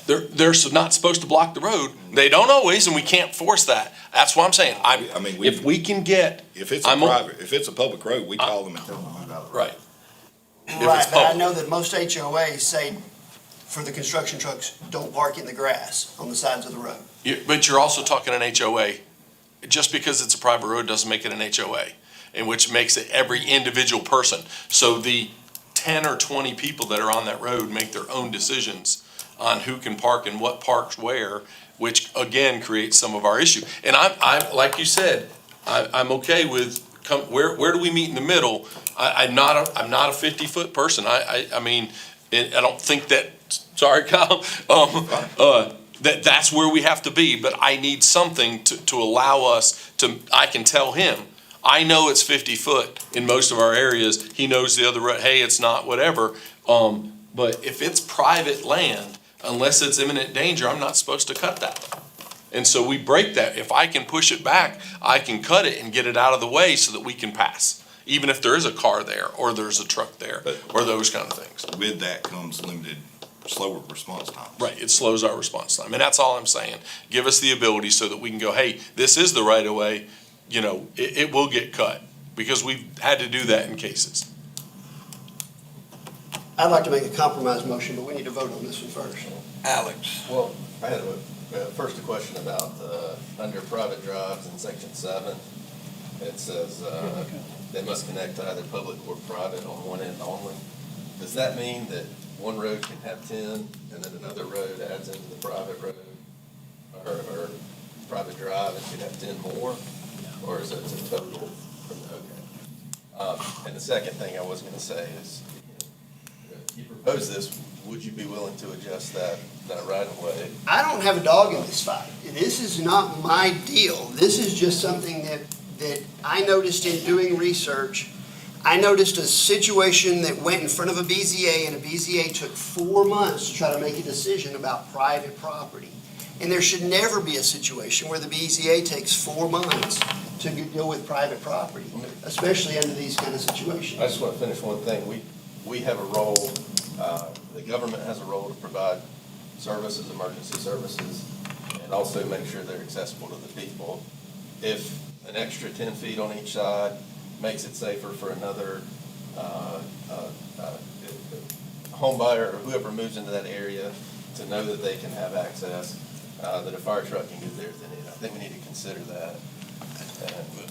They're not supposed to block the road. They don't always, and we can't force that. That's what I'm saying. I mean, If we can get, if it's a I'm o- private, if it's a public road, we call them and tell them to move out of the road. right. If Right, it's but I public. know that most HOAs say for the construction trucks, don't park in the grass on the sides of the road. But you're also talking an HOA. Just because it's a private road doesn't make it an HOA, and which makes it every individual person. So the 10 or 20 people that are on that road make their own decisions on who can park and what parks where, which again creates some of our issue. And I'm like you said, I'm okay with where do we meet in the middle? I'm not a 50-foot person. I mean, I don't think that, sorry, Kyle, that's where we have to be, but I need something to allow us to, I can tell him, I know it's 50 foot in most of our areas. He knows the other road, hey, it's not, whatever. But if it's private land, unless it's imminent danger, I'm not supposed to cut that. And so we break that. If I can push it back, I can cut it and get it out of the way so that we can pass, even if there is a car there or there's a truck there or those kind of things. With that comes limited, slower response times. Right, it slows our response time, and that's all I'm saying. Give us the ability so that we can go, hey, this is the right of way, you know, it will get cut, because we've had to do that in cases. I'd like to make a compromise motion, but we need to vote on this one first. Alex, Well, I had first a question about, under private drives in section 7, it says, they must connect to either public or private on one end only. Does that mean that one road can have 10 and then another road adds into the private road or private drive and can have 10 more? Or is it a total from the, okay. And the second thing I was gonna say is, you propose this, would you be willing to adjust that right of way? I don't have a dog in this fight. This is not my deal. This is just something that I noticed in doing research. I noticed a situation that went in front of a BZA, and a BZA took 4 months to try to make a decision about private property. And there should never be a situation where the BZA takes 4 months to deal with private property, especially under these kind of situations. I just want to finish one thing. We have a role, the government has a role to provide services, emergency services, and also make sure they're accessible to the people. If an extra 10 feet on each side makes it safer for another home buyer or whoever moves into that area to know that they can have access, that a fire truck can get there, then I think we need to consider that.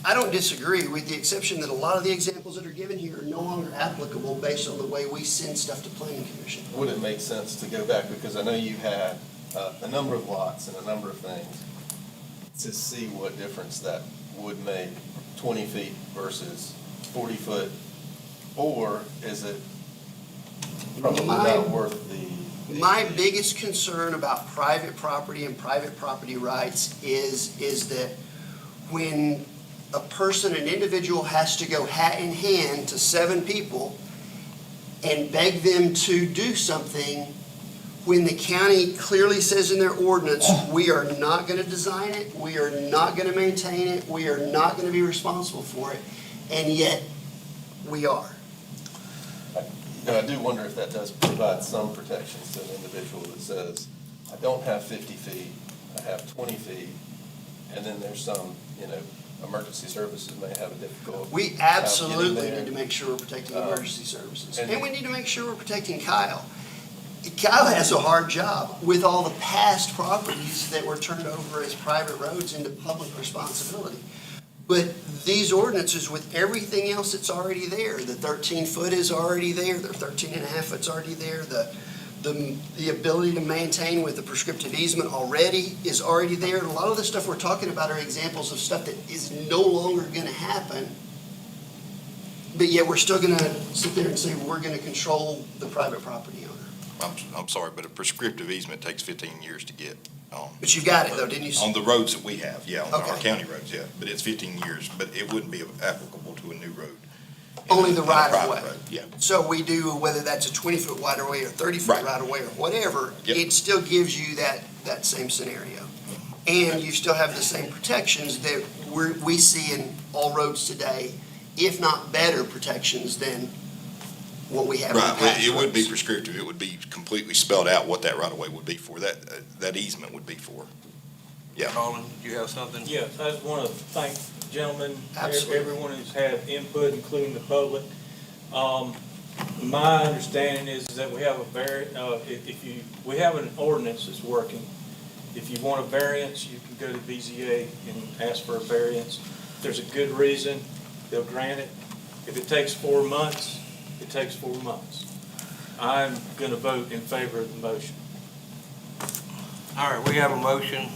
I don't disagree, with the exception that a lot of the examples that are given here are no longer applicable based on the way we send stuff to planning commission. Would it make sense to go back, because I know you had a number of lots and a number of things, to see what difference that would make, 20 feet versus 40 foot? Or is it probably not worth the? My biggest concern about private property and private property rights is that when a person, an individual has to go hat in hand to 7 people and beg them to do something, when the county clearly says in their ordinance, we are not going to design it, we are not going to maintain it, we are not going to be responsible for it, and yet we are. I do wonder if that does provide some protections to an individual that says, I don't have 50 feet, I have 20 feet, and then there's some, emergency services may have a difficult. We absolutely need to make sure we're protecting emergency services. And we need to make sure we're protecting Kyle. Kyle has a hard job with all the past properties that were turned over as private roads into public responsibility. But these ordinances, with everything else that's already there, the 13-foot is already there, the 13.5 foot's already there, the ability to maintain with the prescriptive easement already is already there. And a lot of the stuff we're talking about are examples of stuff that is no longer going to happen. But yet we're still going to sit there and say we're going to control the private property owner. I'm sorry, but a prescriptive easement takes 15 years to get. But you got it though, didn't you? On the roads that we have, yeah, on our Okay. county roads, yeah, but it's 15 years, but it wouldn't be applicable to a new road. Only the right of Private way. road, yeah. So we do, whether that's a 20-foot right of way or 30-foot Right. right of way or whatever, Yep. it still gives you that same scenario. and you still have the same protections that we see in all roads today, if not better protections than what we have in the Right, past. but it would be roads. prescriptive. It would be completely spelled out what that right-of-way would be for, that easement would be for. Yeah. Colin, you have something? Yes, I just want to thank gentlemen, Absolutely. everyone who's had input, including the public. My understanding is that we have we have an ordinance that's working. If you want a variance, you can go to BZA and ask for a variance. If there's a good reason, they'll grant it. If it takes 4 months, it takes 4 months. I'm going to vote in favor of the motion. All right, we have a motion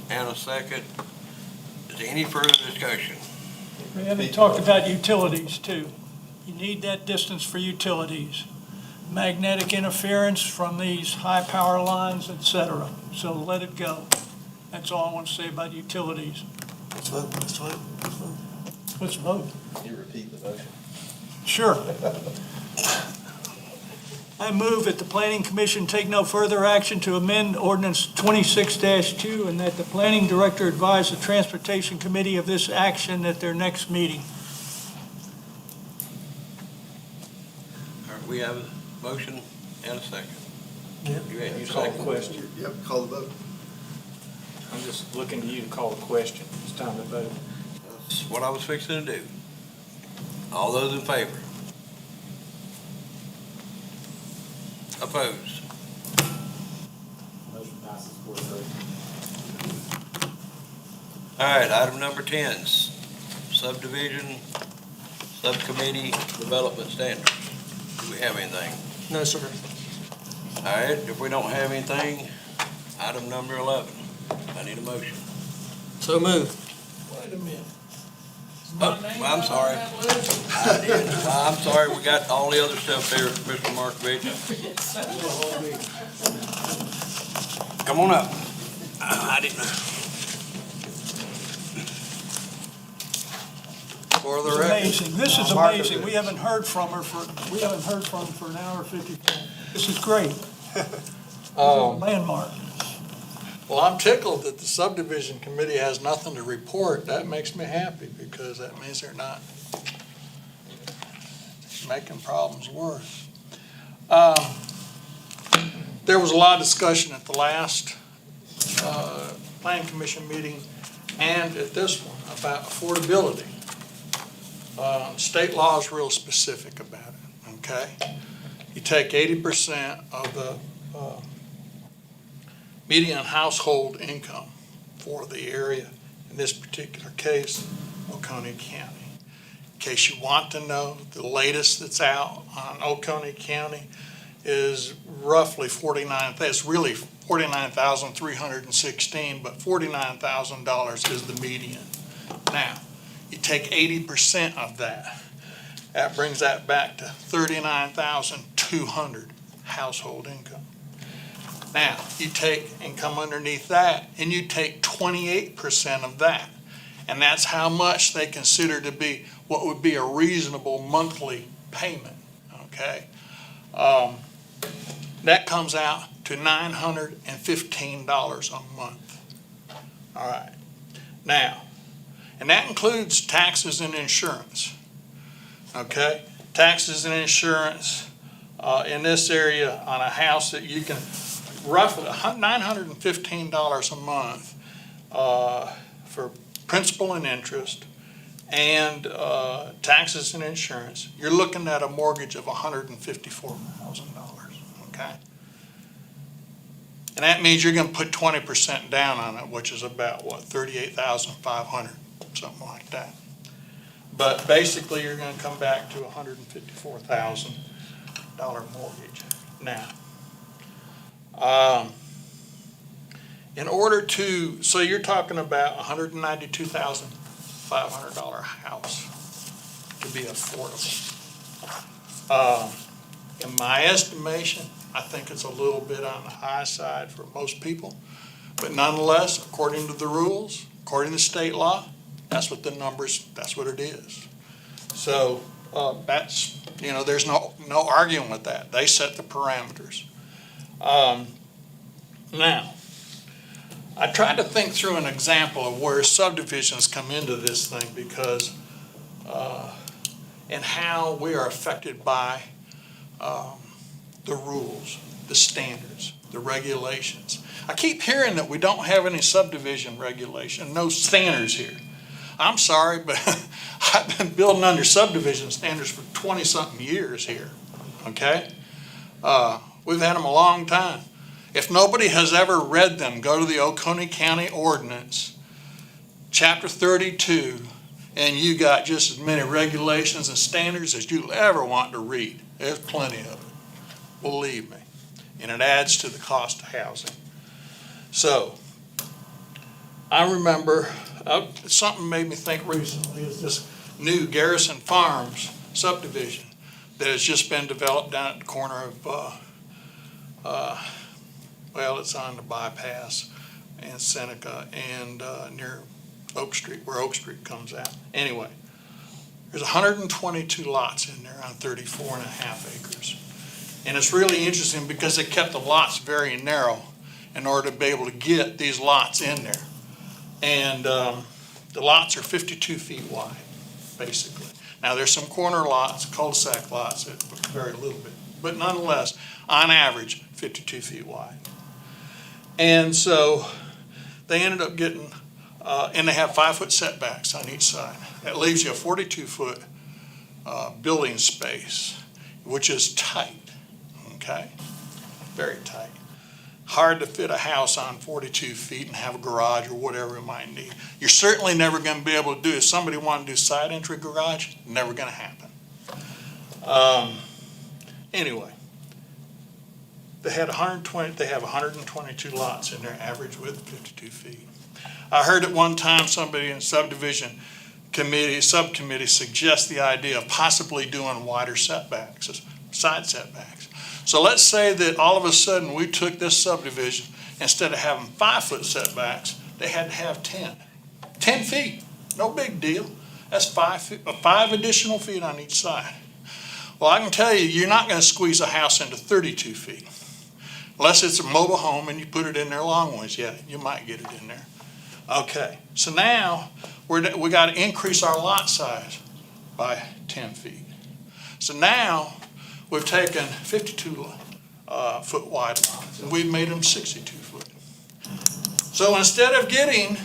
and a second. Is there any further discussion? We haven't talked about utilities too. You need that distance for utilities. Magnetic interference from these high power lines, et cetera. So let it go. That's all I want to say about utilities. Let's vote, let's vote, let's vote. Let's vote. Can you repeat the motion? Sure. I move that the Planning Commission take no further action to amend ordinance 26-2 and that the Planning Director advise the Transportation Committee of this action at their next meeting. All right, we have a motion and a second. Yep. You Call a second. question. Yep, call the vote. I'm just looking to you to call a question. It's time to vote. That's what I was fixing to do. All those in favor? Opposed? Motion passes 4-3. All right, item number 10, subdivision, subcommittee, development standards. Do we have anything? No, sir. All right, if we don't have anything, item number 11. I need a motion. So moved. Wait a minute. Oh, well, I'm sorry. I did. Well, I'm sorry, we got all the other stuff there, Mr. Markovich. Come on up. I didn't. For the It's record. amazing. This is amazing. We haven't heard from her for an hour 54. This is great. This is a landmark. Well, I'm tickled that the subdivision committee has nothing to report. That makes me happy because that means they're not making problems worse. There was a lot of discussion at the last planning commission meeting and at this one about affordability. State law is real specific about it, okay? You take 80% of the median household income for the area, in this particular case, Oconee County. In case you want to know, the latest that's out on Oconee County is roughly it's really $49,316, but $49,000 is the median. Now, you take 80% of that, that brings that back to $39,200 household income. Now, you take and come underneath that, and you take 28% of that, and that's how much they consider to be what would be a reasonable monthly payment, okay? That comes out to $915 a month. All right. Now, and that includes taxes and insurance, okay? Taxes and insurance in this area on a house that you can roughly $915 a month for principal and interest and taxes and insurance. You're looking at a mortgage of $154,000, okay? And that means you're going to put 20% down on it, which is about, what, $38,500, something like that. But basically, you're going to come back to a $154,000 mortgage. Now, in order to, so you're talking about a $192,500 house to be affordable. In my estimation, I think it's a little bit on the high side for most people, but nonetheless, according to the rules, according to state law, that's what the numbers, that's what it is. So that's, there's no arguing with that. They set the parameters. Now, I tried to think through an example of where subdivisions come into this thing because, and how we are affected by the rules, the standards, the regulations. I keep hearing that we don't have any subdivision regulation, no standards here. I'm sorry, but I've been building under subdivision standards for 20-something years here, okay? We've had them a long time. If nobody has ever read them, go to the Oconee County Ordinance, Chapter 32, and you got just as many regulations and standards as you'll ever want to read. There's plenty of it, believe me. And it adds to the cost of housing. So, I remember, something made me think recently, is this new Garrison Farms subdivision that has just been developed down at the corner of, well, it's on the bypass and Seneca and near Oak Street, where Oak Street comes out. Anyway, there's 122 lots in there on 34 and a half acres. And it's really interesting because they kept the lots very narrow in order to be able to get these lots in there. And the lots are 52 feet wide, basically. Now, there's some corner lots, cul-de-sac lots, that vary a little bit. But nonetheless, on average, 52 feet wide. And so they ended up getting, and they have 5-foot setbacks on each side. That leaves you a 42-foot building space, which is tight, okay? Very tight. Hard to fit a house on 42 feet and have a garage or whatever it might need. You're certainly never going to be able to do, if somebody wanted to do side entry garage, never going to happen. Anyway, they have 122 lots in their average width, 52 feet. I heard at one time somebody in subdivision subcommittee suggest the idea of possibly doing wider setbacks, side setbacks. So let's say that all of a sudden we took this subdivision, instead of having 5-foot setbacks, they had to have 10. 10 feet, no big deal. That's 5 additional feet on each side. Well, I can tell you, you're not going to squeeze a house into 32 feet. Unless it's a mobile home and you put it in there long ways, yeah, you might get it in there. Okay, so now we got to increase our lot size by 10 feet. So now we've taken 52 foot wide lots and we've made them 62 foot. So instead of getting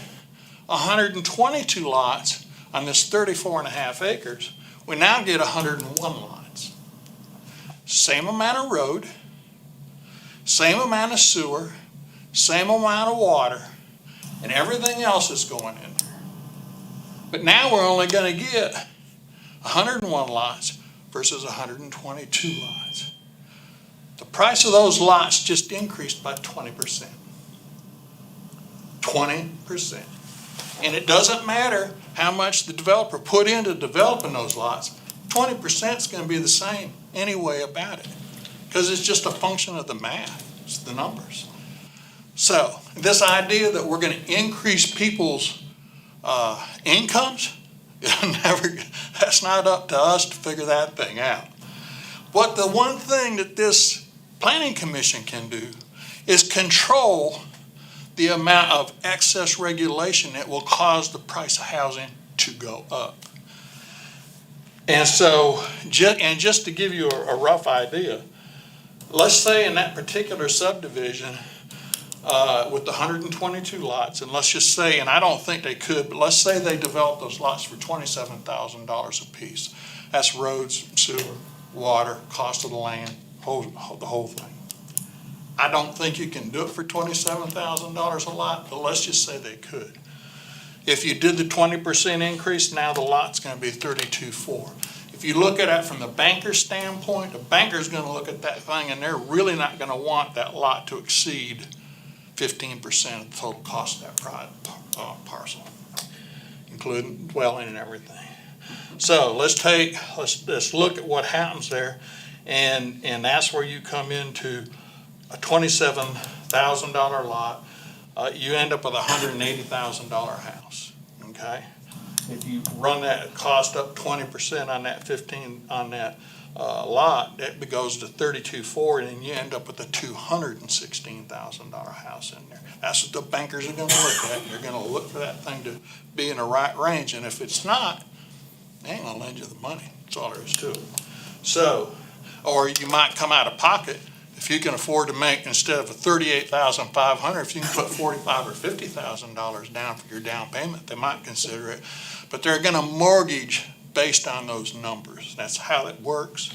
122 lots on this 34 and a half acres, we now get 101 lots. Same amount of road, same amount of sewer, same amount of water, and everything else is going in there. But now we're only going to get 101 lots versus 122 lots. The price of those lots just increased by 20%. 20%. And it doesn't matter how much the developer put into developing those lots, 20% is going to be the same anyway about it. Because it's just a function of the math, it's the numbers. So this idea that we're going to increase people's incomes, that's not up to us to figure that thing out. But the one thing that this planning commission can do is control the amount of excess regulation that will cause the price of housing to go up. And so, just to give you a rough idea, let's say in that particular subdivision with the 122 lots, and let's just say, and I don't think they could, but let's say they developed those lots for $27,000 a piece. That's roads, sewer, water, cost of the land, the whole thing. I don't think you can do it for $27,000 a lot, but let's just say they could. If you did the 20% increase, now the lot's going to be $32,400. If you look at it from the banker's standpoint, the banker's going to look at that thing and they're really not going to want that lot to exceed 15% of the total cost of that parcel, including dwelling and everything. So let's look at what happens there, and that's where you come into a $27,000 lot. You end up with a $180,000 house. Okay, if you run that cost up 20% on that lot, it goes to 32.4, and you end up with a $216,000 house in there. That's what the bankers are gonna look at. They're gonna look for that thing to be in the right range, and if it's not, they ain't gonna lend you the money. That's all there is to it. So, or you might come out of pocket. If you can afford to make, instead of a $38,500, if you can put $45,000 or $50,000 down for your down payment, they might consider it. But they're gonna mortgage based on those numbers. That's how it works.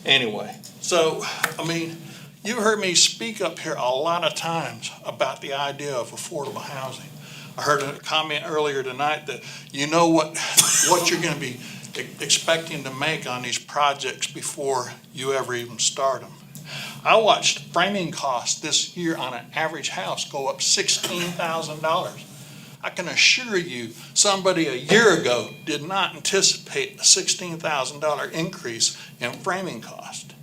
Anyway, so, I mean, you heard me speak up here a lot of times about the idea of affordable housing. I heard a comment earlier tonight that you know what you're gonna be expecting to make on these projects before you ever even start them. I watched framing costs this year on an average house go up $16,000. I can assure you, somebody a year ago did not anticipate a $16,000 increase in framing cost.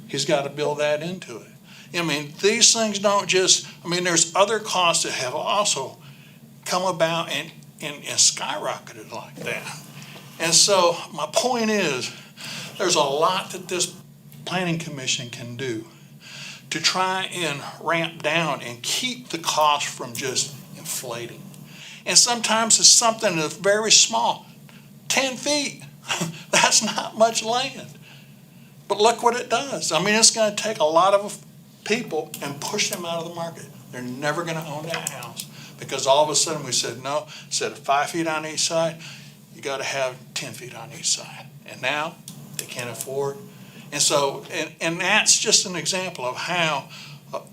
He's got to build that into it. I mean, these things don't just, I mean, there's other costs that have also come about and skyrocketed like that. And so my point is, there's a lot that this planning commission can do to try and ramp down and keep the cost from just inflating. And sometimes it's something that's very small, 10 feet. That's not much land. But look what it does. I mean, it's going to take a lot of people and push them out of the market. They're never going to own that house because all of a sudden we said, no, instead of 5 feet on each side, you got to have 10 feet on each side. And now they can't afford. And so, and that's just an example of how,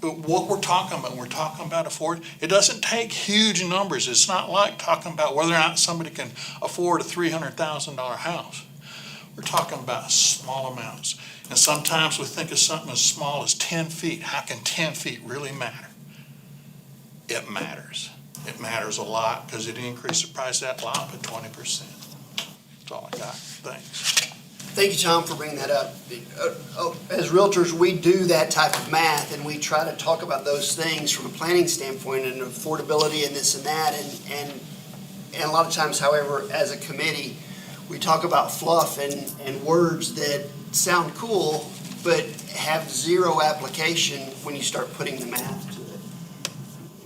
what we're talking about. We're talking about afford. It doesn't take huge numbers. It's not like talking about whether or not somebody can afford a $300,000 house. We're talking about small amounts. And sometimes we think of something as small as 10 feet. How can 10 feet really matter? It matters. It matters a lot because it increased the price of that lot by 20%. That's all I got. Thanks. Thank you, Tom, for bringing that up. As realtors, we do that type of math, and we try to talk about those things from a planning standpoint and affordability and this and that. And a lot of times, however, as a committee, we talk about fluff and words that sound cool, but have zero application when you start putting the math to it.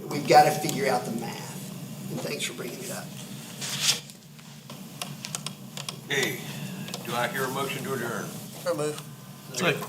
We've got to figure out the math. And thanks for bringing it up. Okay, do I hear a motion to adjourn? I move. Second.